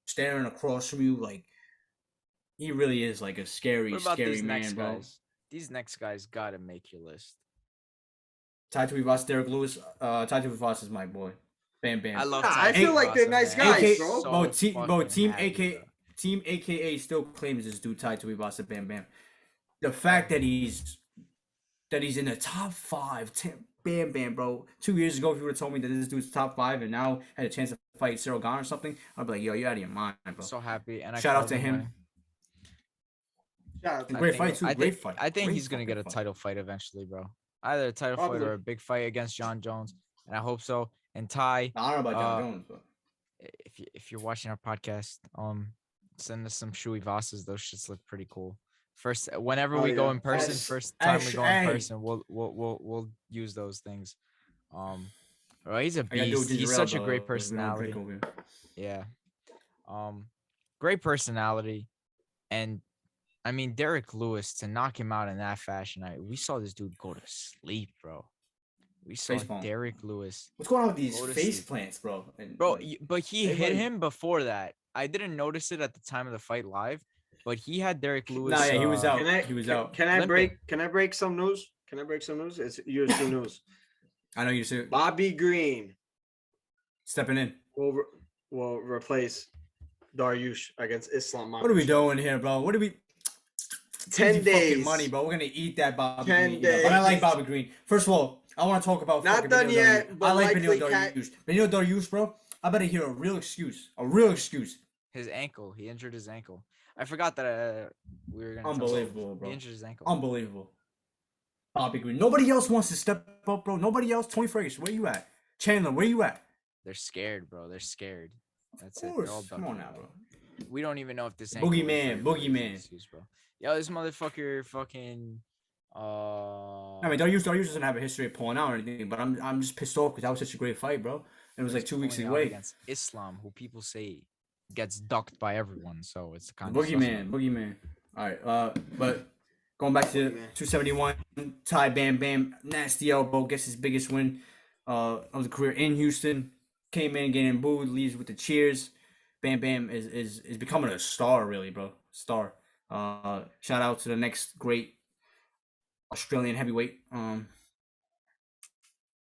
staring across from you, he really is a scary, What about scary these man, next bro. guys? These next guys gotta make your list. Titu Vivas, Derek Lewis. Titu Vivas is my boy. Bam Bam. I love. Nah, Ty I feel like they're Vivas, nice man. guys, AK, bro. So bro, team fucking AK, happy, bro. Team AKA still claims this dude Titu Vivas Bam Bam. The fact that he's in the top 5, Bam Bam, bro. 2 years ago, if you would have told me that this dude's top 5 and now had a chance to fight Cyril Gane or something, I'd be like, yo, you're out of your mind, bro. So happy, and I Shout out called to him. Shout out to Great him. fight, too. Great fight. I think Great he's gonna fucking get a fight. title fight eventually, bro. Either a title fight Probably. or a big fight against John Jones, and I hope so. And Ty, I don't know about John Jones, but if you're watching our podcast, send us some Shui Vasas. Those shits look pretty cool. Whenever we go yeah. in person, Yes. first time we go in Hey. person, we'll use those things. Bro, he's a I gotta do beast. with He's Giselle, such a though. great We're doing a personality. drink over here. Yeah. Great personality. And I mean, Derek Lewis, to knock him out in that fashion, we saw this dude go to sleep, bro. We saw Facepalm. Derek Lewis. What's going on with these Go to face sleep. plants, bro? And, Bro, but he hit everybody- him before that. I didn't notice it at the time of the fight live, but he had Derek Lewis. Nah, yeah, he was out. He was out. Can I Limping. break some news? Can I break some news? It's UFC news. I know you see Bobby Green stepping in. will replace Dariush against Islam. What are we doing here, bro? What are we? 10 Easy days. fucking money, bro. We're gonna eat that Bobby 10 Green. But I like days. Bobby Green. First of all, I want to talk about Not fucking done Benio yet, Dariush. but I like likely Benio Dariush. Benio Dariush, bro. I better hear a real excuse. A real excuse. His ankle. He injured his ankle. I forgot that we were gonna. Unbelievable, bro. He injured his ankle. Unbelievable. Bobby Green. Nobody else wants to step up, bro. Nobody else. Tony Ferguson, where you at? Chandler, where you at? They're scared, bro. They're scared. That's Of it. course. They're all Come on ducking. now, bro. We don't even know if this Boogeyman, boogeyman. Excuse, bro. Yo, this motherfucker fucking. I mean, Dariush doesn't have a history of pulling out or anything, but I'm just pissed off because that was such a great fight, bro. It was like 2 weeks pulling out away. against Islam, who people say gets ducked by everyone, so it's kind Boogeyman. All right, but going back to 271, Ty Bam Bam, nasty elbow, gets his biggest win of the career in Houston. Came in getting booed, leaves with the cheers. Bam Bam is becoming a star, really, bro. Star. Shout out to the next great Australian heavyweight.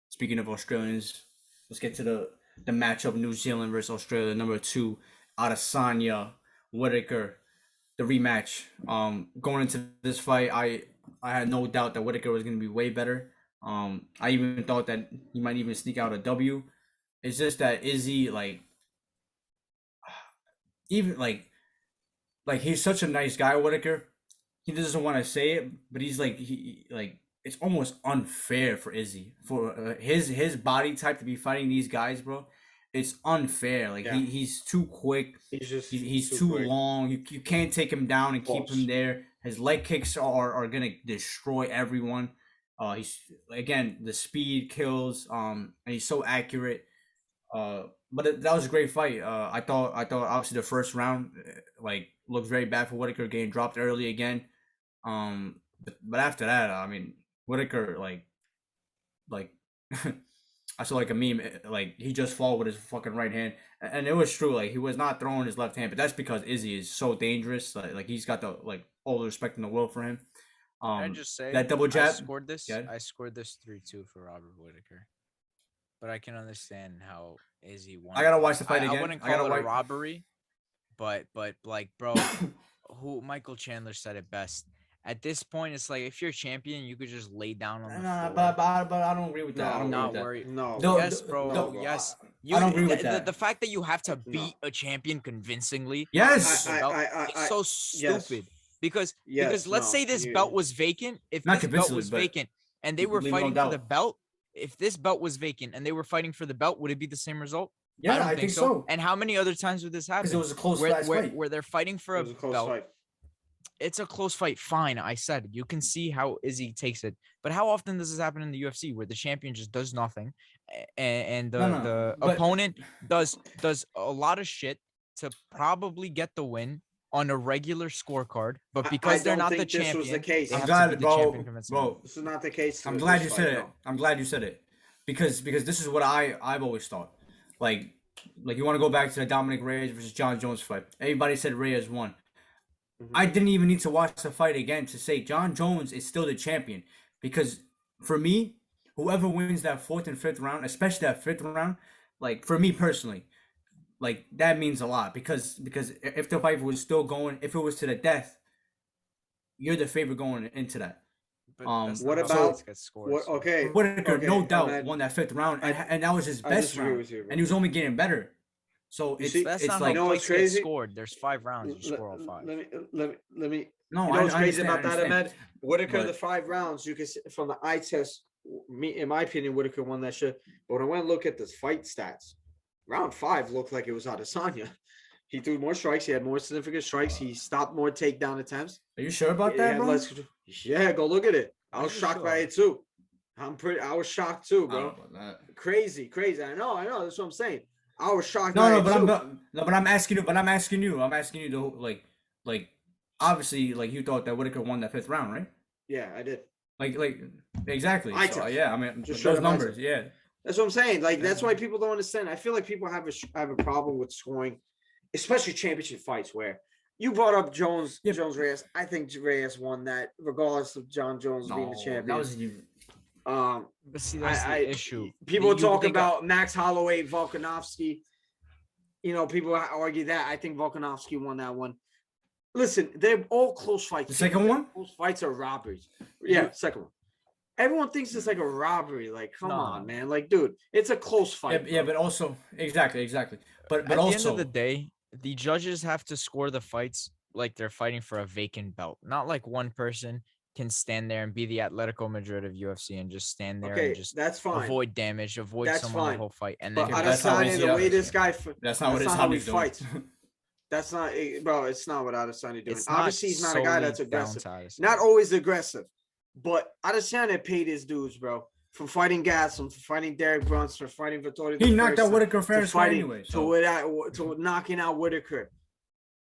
Speaking of Australians, let's get to the matchup: New Zealand versus Australia. Number 2, Adesanya Whitaker, the rematch. Going into this fight, I had no doubt that Whitaker was going to be way better. I even thought that he might even sneak out a W. It's just that Izzy, he's such a nice guy, Whitaker. He doesn't want to say it, but he's it's almost unfair for Izzy, for his body type to be fighting these guys, bro. It's unfair. He's too quick. He's too long. You can't take him down and keep him there. His leg kicks are gonna destroy everyone. He's again, the speed kills. And he's so accurate. But that was a great fight. I thought obviously the first round looked very bad for Whitaker, getting dropped early again. But after that, I mean, Whitaker I saw a meme, he just fought with his fucking right hand, and it was true. He was not throwing his left hand, but that's because Izzy is so dangerous. He's got the all the respect in the world for him. Can I just say that double jab? I scored this 3-2 for Robert Whitaker, but I can understand how Izzy won. I gotta watch the fight again. I wouldn't call it a robbery, but bro, who Michael Chandler said it best. At this point, it's if you're a champion, you could just lay down on the floor. But I don't agree with that. I don't not agree with worry. that. No. Yes, bro. No, yes. I don't agree with that. The fact that you have to beat a champion convincingly. Yes. It's so stupid. Because let's say this belt was vacant. If this belt was vacant and they were fighting for the belt, if this belt was vacant and they were fighting for the belt, would it be the same result? Yeah, I think so. And how many other times would this happen? Because it was a close fight. Where they're fighting for a belt. Fight. It's a close fight. Fine, I said you can see how Izzy takes it, but how often does this happen in the UFC where the champion just does nothing, and the opponent does a lot of shit to probably get the win on a regular scorecard, but because they're not the champion, this was the case. I'm glad, bro. This is not the case. I'm glad you said it. I'm glad you said it because this is what I've always thought. You want to go back to the Dominic Reyes versus John Jones fight. Everybody said Reyes won. I didn't even need to watch the fight again to say John Jones is still the champion, because for me, whoever wins that 4th and 5th round, especially that 5th round, for me personally, that means a lot because if the fight was still going, if it was to the death, you're the favorite going into that. What about Whitaker, no doubt, won that 5th round, and that was his best round, and he was only getting better. So that's not how points get scored. There's 5 rounds. You score all 5. Let me. No, you know what's crazy about that, understand. Ahmed? Whitaker, the 5 rounds, you can see from the eye test. In my opinion, Whitaker won that shit. But when I went and look at the fight stats, round 5 looked like it was Adesanya. He threw more strikes. He had more significant strikes. He stopped more takedown attempts. Are you sure about that, bro? Yeah, go look at it. I was shocked by it too. I was shocked too, bro. Crazy. I know. That's what I'm saying. I was shocked. But I'm asking you. To obviously, you thought that Whitaker won that 5th round, right? Yeah, I did. Exactly. Yeah, I mean, just those numbers. Yeah, that's what I'm saying. That's why people don't understand. I feel like people have a problem with scoring, especially championship fights. Where you brought up Jones Reyes. I think Reyes won that, regardless of John Jones being the champion. That was but see, that's the issue. People talk about Max Holloway, Volkanovski. People argue that. I think Volkanovski won that one. listen, they're all close fights. The second one? Close fights are robberies. Yeah, second one. Everyone thinks it's like a robbery. Like, come on, man. Like, dude, it's a close fight. Yeah, but also exactly. But At also the end of the day, the judges have to score the fights like they're fighting for a vacant belt. Not like one person can stand there and be the Atletico Madrid of UFC and just stand there and just that's fine. avoid damage, avoid That's someone fine. the whole fight. And But then that's how Adesanya, easy the that way is. this guy, that's not what his how he hobby's doing. fights. That's not, bro. It's not what Adesanya doing. it's Obviously, he's not a guy solely that's aggressive. down to Adesanya. Not always aggressive, but Adesanya paid his dues, bro. From fighting Gaslam, from fighting Derek Brunson, from fighting Vittorio. He knocked out Ferguson, Whitaker fair to and square fighting anyway. So. to knocking out Whitaker.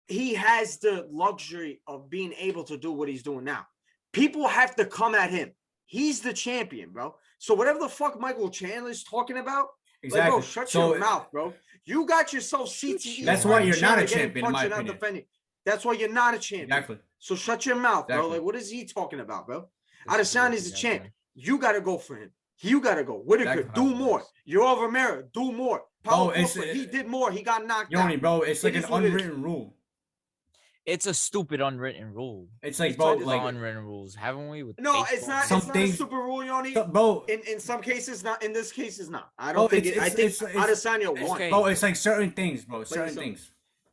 He has the luxury of being able to do what he's doing now. People have to come at him. He's the champion, bro. So whatever the fuck Michael Chandler's talking about, Exactly. like, bro, shut your mouth, bro. You got yourself CTE. That's why you're not a champion, in my punching out opinion. defending. That's why you're not a champion. Exactly. So shut your mouth, bro. Exactly. Like, what is he talking about, bro? This is what Adesanya's you a guys champ. doing. You got to go for him. You got to go. Whitaker, Exactly. do more. Yoel Romero, do more. Paulo Costa, he did more. He got knocked out. Yoni, bro, it's like It an is what it is. unwritten rule. It's a stupid unwritten rule. It's like, It's bro, like- like, unwritten rules, haven't we? With No, it's baseball? not. Some It's not a things- super rule, Yoni. bro, In some cases, not. In this case, it's not. I Bro, don't think it. I think it's- Adesanya won. okay. bro, it's like certain things, bro, certain some- things.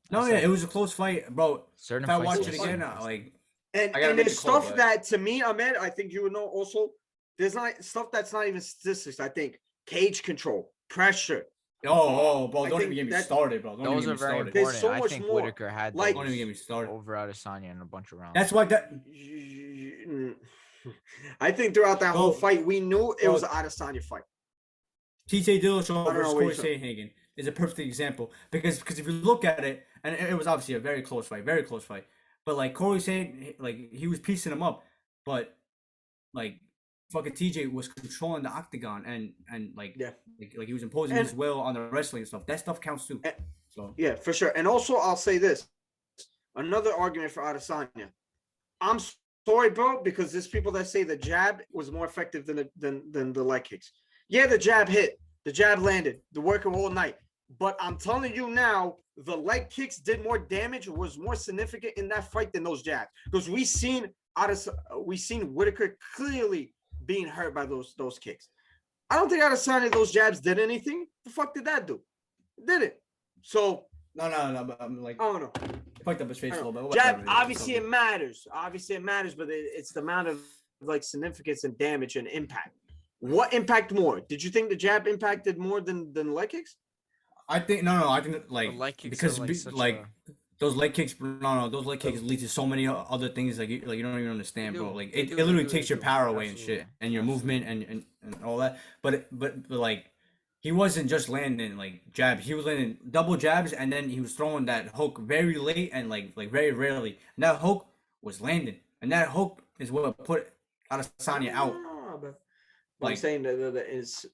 No, yeah, it was a close fight, bro. Certain If I fights watch are it just again, close. like, And I gotta make there's the call, stuff but- that, to me, Ahmed, I think you would know also. There's not stuff that's not even statistics. I think cage control, pressure. bro, I don't think even get me that- started, bro. Don't Those even are get me very started. There's important. so I much think more. Whitaker had Like- Don't even get me started. over Adesanya in a bunch of rounds. That's why that. I think throughout that whole Bro, fight, we knew it bro, was an Adesanya fight. TJ Dillashaw I don't know versus what Corey you're Sandhagen is a perfect example because if you look at it, and it was obviously a very close fight, but like Corey Sandhagen, like he was piecing him up, but like fucking TJ was controlling the octagon and like Yeah. like he was imposing And- his will on the wrestling and stuff. That stuff counts too. And- So Yeah, for sure. And also, I'll say this: another argument for Adesanya. I'm sorry, bro, because there's people that say the jab was more effective than the leg kicks. Yeah, the jab hit, the jab landed, the working all night. But I'm telling you now, the leg kicks did more damage, was more significant in that fight than those jabs. Because we seen Whitaker clearly being hurt by those kicks. I don't think Adesanya those jabs did anything. The fuck did that do? It didn't. So no, but I'm like I don't know. fucked up his face a little bit. Jab, whatever, obviously it's it matters. Obviously it matters, but it's the amount of like significance and damage and impact. What impact more? Did you think the jab impacted more than leg kicks? I think no, I think like The leg kicks because are, those leg kicks, those leg kicks lead to so many other things like you don't even understand, They bro. do. Like They it do, literally they do, takes they your do. power away and Absolutely. shit, and your movement and all that. But like he wasn't just landing like jabs. He was landing double jabs, and then he was throwing that hook very late and like very rarely. And that hook was landing, and that hook is what put Adesanya out. No, but I'm Like- saying that is,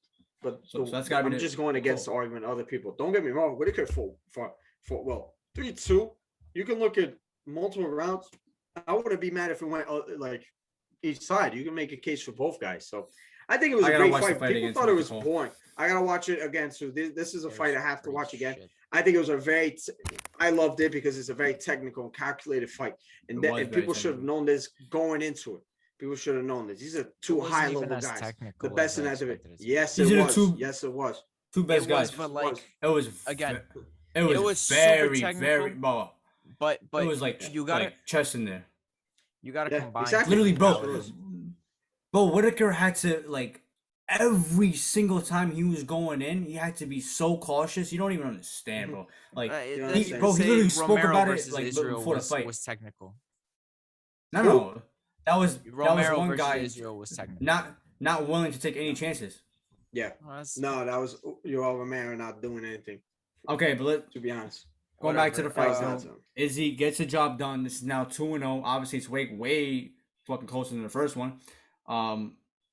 but So that's gotta be I'm the- just going against the argument of other people. Don't get me wrong. Whitaker for 3-2. You can look at multiple rounds. I wouldn't be mad if it went like each side. You can make a case for both guys. So I think it was I a gotta great watch the fight. fight People again thought to it make was the call. boring. I gotta watch it again. So this is a It fight I was have to pretty watch again. shit. I think it was a very. I loved it because it's a very technical and calculated fight, and, It that, was and very people should have technical. known this going into it. People should have known this. These are It two wasn't high even level as guys. technical The best as in I that division. expected it to be. Yes, These it are the was. two- Yes, it was. Two best It guys. was, but It like was. It was again, It was, it was super very technical, bro. but It was like you gotta like chest in there. you gotta Yeah, combine exactly. Literally, bro. Absolutely. Bro, Whitaker had to like every single time he was going in, he had to be so cautious. You don't even understand, bro. Like You he, understand. bro, he say literally spoke Romero about it versus like Israel before the was, fight. was technical. No, that was Romero one versus guy Israel was technical. not willing to take any chances. Yeah. Well, that's- No, that was Yoel Romero not doing anything. Okay, but To be honest. going back to the That was fight, not though, him. Izzy gets the job done. This is now 2-0. Obviously, it's way fucking closer than the first one.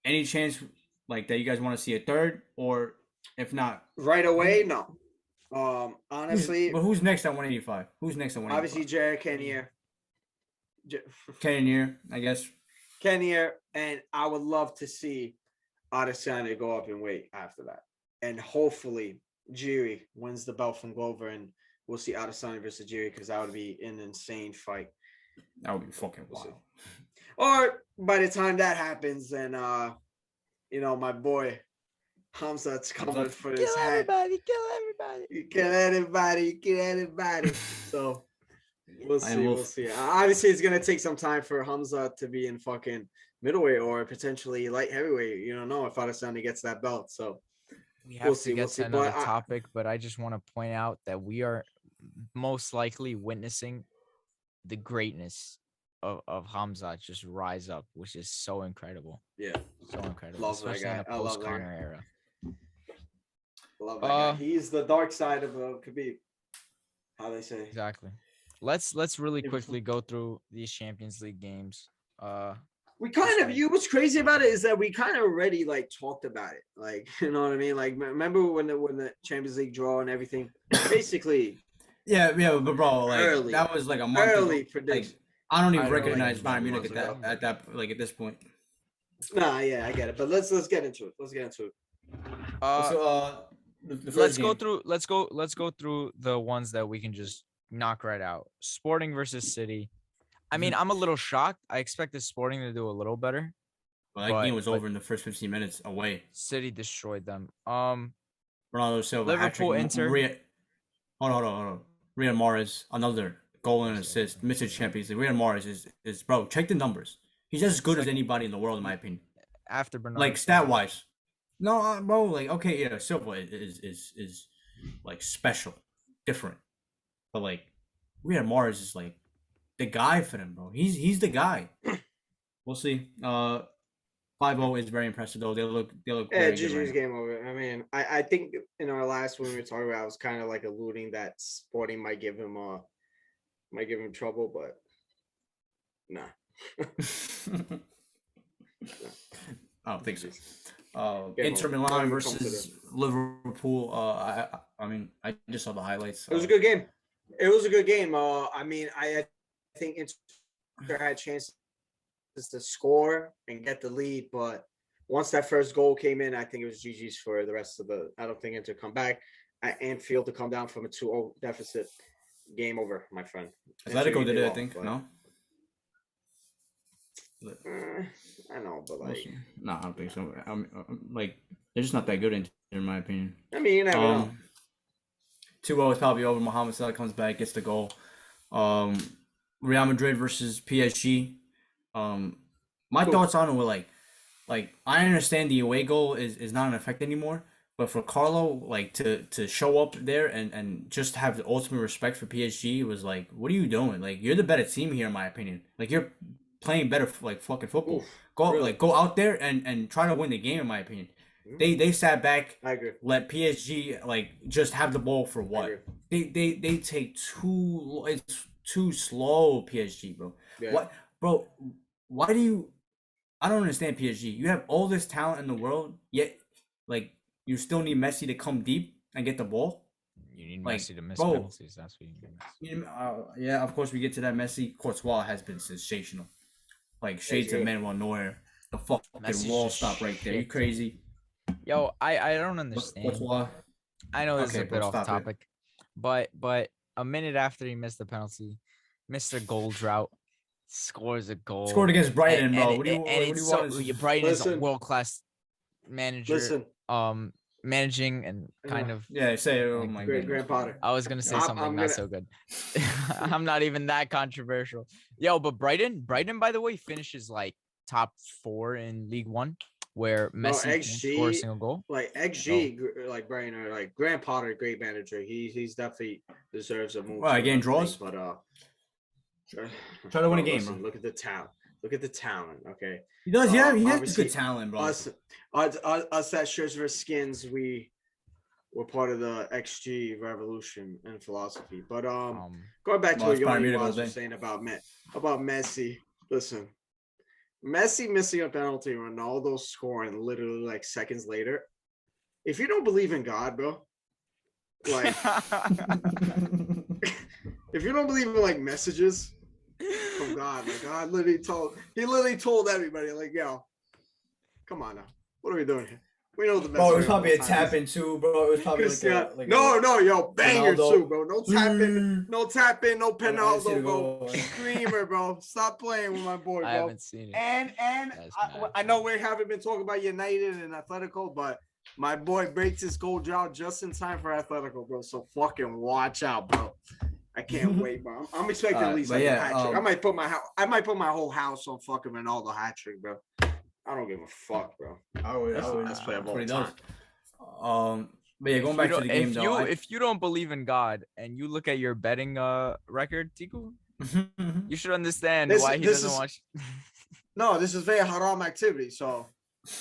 Any chance like that you guys want to see a third, or if not, Right away, no. who's, Honestly, but who's next at 185? Who's next at 185? obviously Jared Cannonier. Cannonier, I guess. Cannonier, and I would love to see Adesanya go up in weight after that. And hopefully Jiri wins the belt from Glover, and we'll see Adesanya versus Jiri because that would be an insane fight. That would be fucking wild. Or by the time that happens, then my boy Hamzat's coming for his head. Kill everybody. Kill anybody. So we'll see. Obviously, it's gonna take some time for Hamza to be in fucking middleweight or potentially light heavyweight. You don't know if Adesanya gets that belt. So We have to get to another topic, but I just want to point out that we are most likely witnessing the greatness of Hamza just rise up, which is so incredible. Yeah, so incredible. Love that especially guy. in the post-Conor era. Love that guy. He's the dark side of Khabib. How they say. Exactly. Let's really quickly go through these Champions League games. We kind of, what's crazy about it is that we kind of already like talked about it. Like, you know what I mean? Like, remember when the Champions League draw and everything? Basically. Yeah, but bro, like that was like a month early ago. prediction. Like, I don't even Like, recognize Bayern Munich at this point. Nah, yeah, I get it. But let's get into it. Let's go through the ones that we can just knock right out. Sporting versus City. I mean, I'm a little shocked. I expected Sporting to do a little better. Well, that game was over in the first 15 minutes away. City destroyed them. Ronaldo Silva, Liverpool, Inter. Hold on. Riyad Mahrez, another goal and assist. Mr. Champions League. Riyad Mahrez is bro. Check the numbers. He's as good as anybody in the world, in my opinion. After Bernardo. Like stat wise. No, bro. Like okay, yeah, Silva is like special, different, but like Riyad Mahrez is like the guy for them, bro. He's the guy. We'll see. 5-0 is very impressive though. They look Yeah, very GG's good right game over. I mean, I think in our last when we were talking about, I was kind of like alluding that Sporting might give him trouble, but nah. I don't think so. Inter Milan versus Liverpool. I mean, I just saw the highlights. It was a good game. I mean, I think Inter had chances to score and get the lead, but once that first goal came in, I think it was GG's for the rest of the. I don't think Inter come back at Anfield to come down from a 2-0 deficit. Game over, my friend. Atletico did it, I think. No. I know, but like, no, I don't think so. Like, they're just not that good in my opinion. I mean, you never know. 2-0 is probably over. Mohamed Salah comes back, gets the goal. Real Madrid versus PSG. My thoughts on it were like I understand the away goal is not in effect anymore, but for Carlo like to show up there and just have the ultimate respect for PSG was like, what are you doing? Like, you're the better team here, in my opinion. Like, you're playing better like fucking football. Go out there and try to win the game, in my opinion. They sat back, I agree. let PSG like just have the ball for what? They take it's too slow, PSG, bro. Yeah. What, bro? Why do you? I don't understand PSG. You have all this talent in the world, yet like you still need Messi to come deep and get the ball. You need Messi to miss penalties. That's what you need. Yeah, of course we get to that. Messi, Courtois has been sensational. Like shades of Manuel Neuer. The fucking wall stop right there. You crazy? Yo, I don't understand. Courtois. I know this is a bit off topic, but a minute after he missed the penalty, Mr. Goal Drought scores a goal. Scored against Brighton, bro. What do you want? Brighton is a world-class manager. Listen. Managing and kind of say oh my god. Grant Potter. I was gonna say something not so good. I'm not even that controversial. Yo, but Brighton, by the way, finishes like top 4 in League One, where Messi score a single goal. Like XG, like Brian or like Grant Potter, great manager. He's definitely deserves a move. Well, again, draws, but try to win a game, listen, bro. Look at the talent. Okay, he does. Yeah, he has good talent, bro. Us at Shirts vs Skins, we were part of the XG revolution and philosophy. But going back to what Joni was saying about Messi. Listen, Messi missing a penalty, Ronaldo scoring literally like seconds later. If you don't believe in God, bro, like if you don't believe in like messages from God, like God literally told everybody, like, yo, come on now, what are we doing here? We know the Bro, it was Venezuela probably a times. tap in too, bro. It was probably Yo, banger Ronaldo. too, bro. No tap in, no Penaldo, Penaldo, bro. Screamer, bro. Stop playing with my boy, bro. I haven't seen it. And That's mad. I know we haven't been talking about United and Atletico, but my boy breaks his goal drought just in time for Atletico, bro. So fucking watch out, bro. I can't wait, bro. I'm expecting at least like a hat trick. I might put my whole house on fucking Ronaldo hat trick, bro. I don't give a fuck, bro. That's the best player of all time. But yeah, going back to the game though. If you don't believe in God and you look at your betting record, Tiku, you should understand why he doesn't watch. No, this is very haram activity. So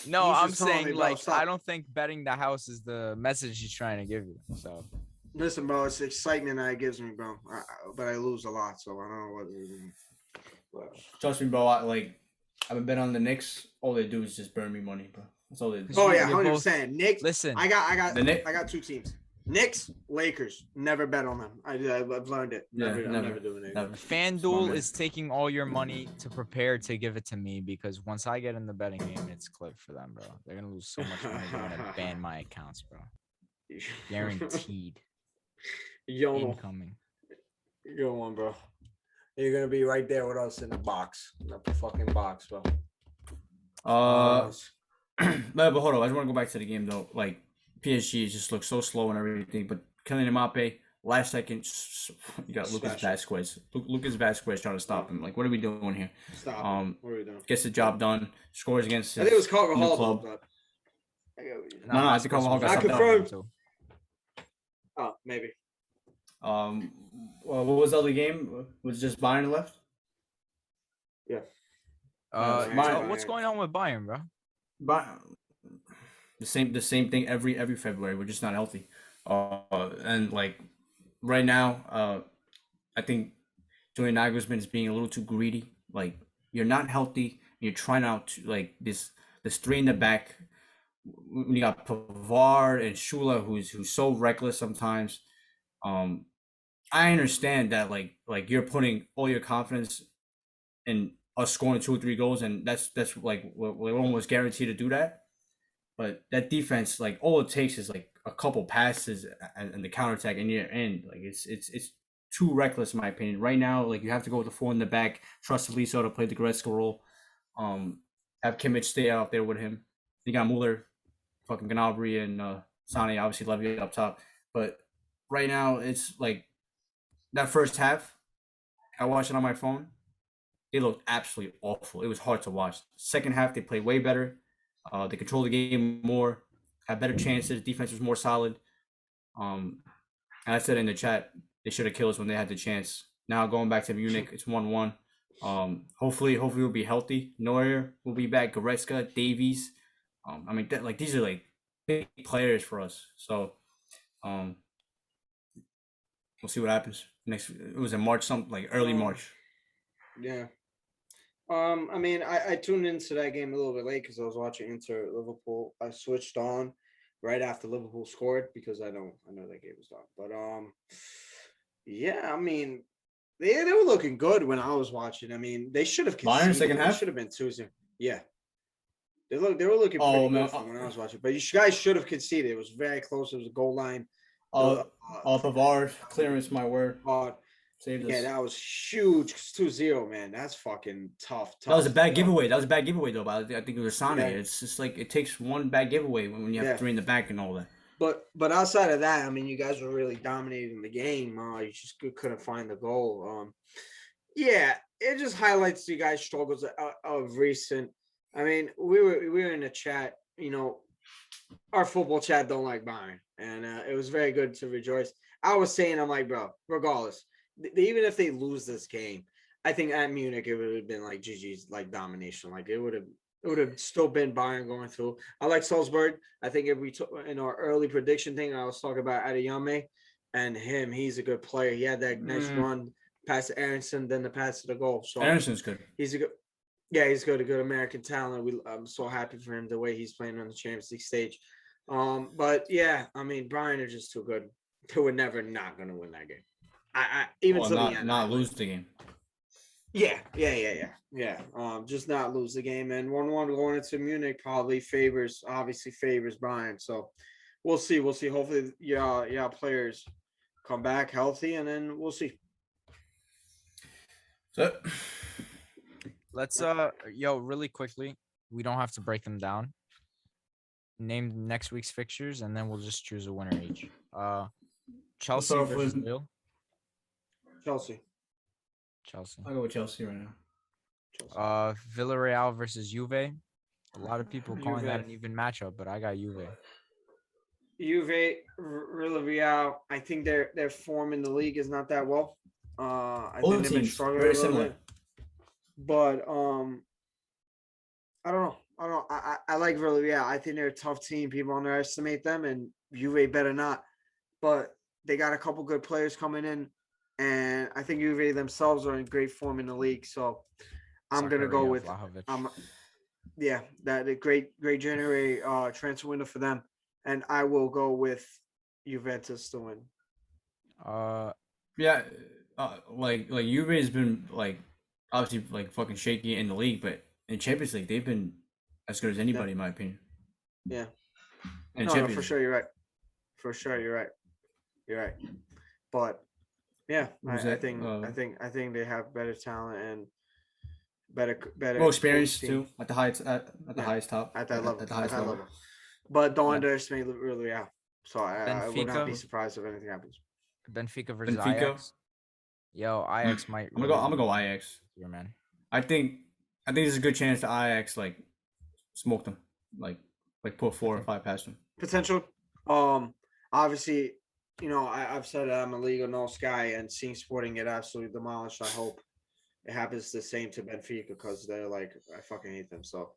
no, he's I'm just telling saying me, bro, like stop. I don't think betting the house is the message he's trying to give you. So listen, bro, it's excitement that it gives me, bro. But I lose a lot, so I don't know what. But Trust me, bro. I've been betting on the Knicks. All they do is just burn me money, bro. That's all they do. oh yeah, You're 100%. Knicks. listen, I got I got two teams. Knicks, Lakers. Never bet on them. I've learned it. Never, Yeah, I'm never. never doing it. Never. FanDuel man. is taking all your money to prepare to give it to me because once I get in the betting game, it's clipped for them, bro. They're gonna lose so much money. They're gonna ban my accounts, bro. Guaranteed. Incoming. You're one, bro. You're gonna be right there with us in the box, in the fucking box, bro. But hold on. I just want to go back to the game though. Like PSG just looks so slow and everything, but Kylian Mbappe last second, you got Lucas Vasquez. Lucas Vasquez trying to stop him. Like, what are we doing here? Stop. What are we doing? Gets the job done. Scores against his I think it was Carvajal club. but No, I think Carvajal got I stopped confirmed. out. Oh, maybe. Well, what was the other game? Was it just Bayern left? Yeah. What's going on with Bayern, bro? But the same thing every February. We're just not healthy. And like right now, I think Julian Nagelsmann is being a little too greedy. Like, you're not healthy. You're trying out to, like, this three in the back. When you got Pavard and Shula, who's so reckless sometimes. I understand that like you're putting all your confidence in us scoring 2 or 3 goals, and that's like we're almost guaranteed to do that. But that defense, like, all it takes is like a couple passes and the counterattack, and you're in. Like, it's too reckless in my opinion. Right now, like, you have to go with the 4 in the back, trust Aliso to play the Goretzka role, have Kimmich stay out there with him. You got Mueller, fucking Gnabry, and Sane, obviously Levy up top. But right now, it's like that first half, I watched it on my phone. They looked absolutely awful. It was hard to watch. Second half, they played way better. They controlled the game more, had better chances. Defense was more solid. And I said in the chat, they should have killed us when they had the chance. Now going back to Munich, it's 1-1. Hopefully we'll be healthy. Neuer will be back. Goretzka, Davies. I mean, these are like big players for us. So, we'll see what happens next. It was in March, something like early March. Yeah. I mean, I tuned into that game a little bit late because I was watching Inter Liverpool. I switched on right after Liverpool scored because I know that game was done. But yeah, I mean, they were looking good when I was watching. I mean, they should have conceded. Bayern second half should have been 2-0. Yeah. They were looking pretty good from when I was watching. But you guys should have conceded. It was very close. It was a goal line. Pavard clearance, my word. Saved us. Yeah, that was huge. 2-0, man. That's fucking tough. That was a bad giveaway. Though, but I think it was Sane. Yeah. It's just like it takes one bad giveaway when you have 3 in the back and all that. But outside of that, I mean, you guys were really dominating the game. You just couldn't find the goal. Yeah, it just highlights you guys' struggles of recent. I mean, we were in the chat. You know, our football chat don't like Bayern, and it was very good to rejoice. I was saying, I'm like, bro, regardless, even if they lose this game, I think at Munich it would have been like GG's, like domination. Like it would have still been Bayern going through. I like Salzburg. I think if we took in our early prediction thing, I was talking about Adeyemi and him. He's a good player. He had that nice run past Aronson, then the pass to the goal. So Aronson's good. He's a good American talent. I'm so happy for him the way he's playing on the Champions League stage. But yeah, I mean, Bayern are just too good. They were never not going to win that game. I even to the end. Not lose the game. Yeah. Just not lose the game, and 1-1 going into Munich probably favors Brian. So we'll see. Hopefully, players come back healthy, and then we'll see. So, Let's really quickly. We don't have to break them down. Name next week's fixtures, and then we'll just choose a winner each. Chelsea start versus with- Lille. Chelsea. I'll go with Chelsea right now. Villarreal versus Juve. A lot of people calling that Juve. an even matchup, but I got Juve. Villarreal. I think their form in the league is not that well. I Both think they've been teams, struggling very a little similar. bit. But I don't know. I like Villarreal. I think they're a tough team. People underestimate them, and Juve better not. But they got a couple good players coming in, and I think Juve themselves are in great form in the league. So I'm gonna go Zakaria with Vlahovic. that a great January transfer window for them, and I will go with Juventus to win. Yeah, like Juve has been like obviously like fucking shaky in the league, but in Champions League they've been as good as anybody in my opinion. Yeah. In No, Champions for League. sure you're right. For sure you're right. You're right. But yeah, Who's I that? think they have better talent and better More experience team too at the highest top at that level. at the highest level. But don't Yeah. underestimate really out. So I would not be Benfica. surprised if anything happens. Benfica versus Benfica. Ajax. Yo, Ajax might. I'm gonna go Ajax. Here, man. I think there's a good chance that Ajax like smoke them, like put 4 or 5 past them. Potential. Obviously, I've said I'm a Liga no Sky, and seeing Sporting get absolutely demolished. I hope it happens the same to Benfica because they're like I fucking hate them. So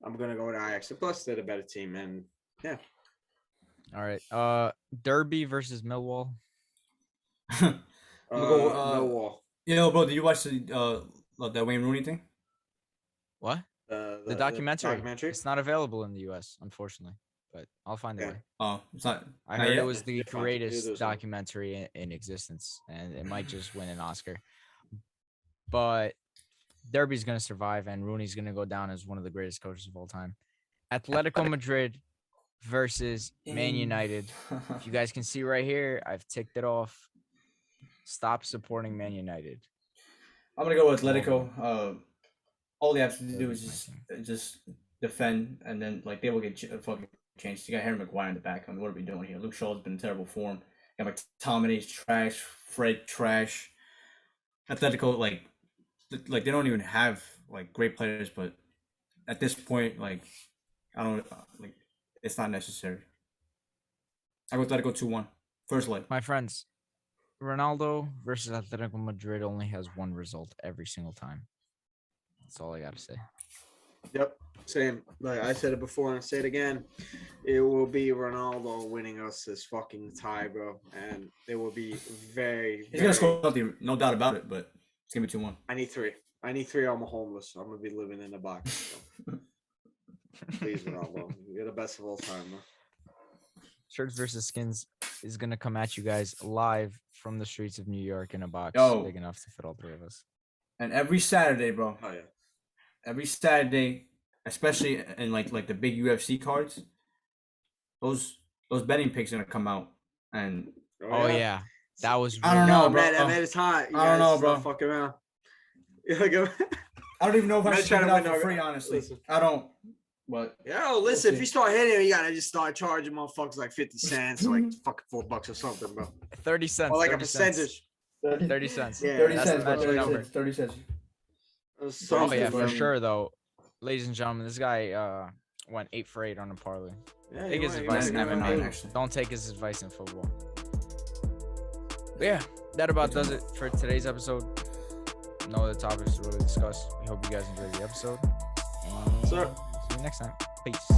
I'm gonna go with Ajax. Plus, they're the better team, and yeah. All right. Derby versus Millwall. I'm gonna go, Millwall. bro, did you watch the Wayne Rooney thing? What? The documentary. It's not available in the U.S. unfortunately, but I'll find a Yeah. way. Oh, it's not. I not heard yet? it was the It's fine. greatest It is fine. documentary in existence, and it might just win an Oscar. But Derby's gonna survive, and Rooney's gonna go down as one of the greatest coaches of all time. Atletico Madrid versus Man United. If you guys can see right here, I've ticked it off. Stop supporting Man United. I'm gonna go with Atletico. All they have to do is just defend, and then like they will get fucking changed. You got Harry Maguire in the back. I mean, what are we doing here? Luke Shaw's been in terrible form. You got McTominay's trash. Fred trash. Atletico like they don't even have like great players, but at this point, like I don't like it's not necessary. I go Atletico 2-1. First leg. My friends, Ronaldo versus Atletico Madrid only has one result every single time. That's all I gotta say. Yep, same. Like I said it before and I say it again. It will be Ronaldo winning us this fucking tie, bro, and it will be very. He's gonna score something, no doubt about it, but it's gonna be 2-1. I need 3. I'm homeless. So I'm gonna be living in a box. So. Please, Ronaldo, you're the best of all time, bro. Shirts versus Skins is gonna come at you guys live from the streets of New York in a box big enough to fit all 3 of us. And every Saturday, bro. Oh yeah. Every Saturday, especially in like the big UFC cards, those betting picks are gonna come out. And Oh yeah. That was I don't know, No, bro. man, that is hot. You I don't guys know, stop bro. Fucking around. I don't even know if I I'm should trying check it to out win for our- free, honestly. listen. I don't. But Yo, listen, if see. you start hitting it, you gotta just start charging motherfuckers like 50 cents, like fucking $4 or something, bro. 30 cents. Or like a 30 cents. percentage. 30 cents. Yeah, 30 that's cents, the bro, magic 30 number. cents. 30 cents. Oh Something, yeah, bro. for sure though. Ladies and gentlemen, this guy went 8 for 8 on a parlay. Yeah, Take you his might- advice you in might- MMA. actually. Don't take his advice in football. But yeah, that about does it for today's episode. No other topics to really discuss. We hope you guys enjoyed the episode. And Sir. see you next time. Peace.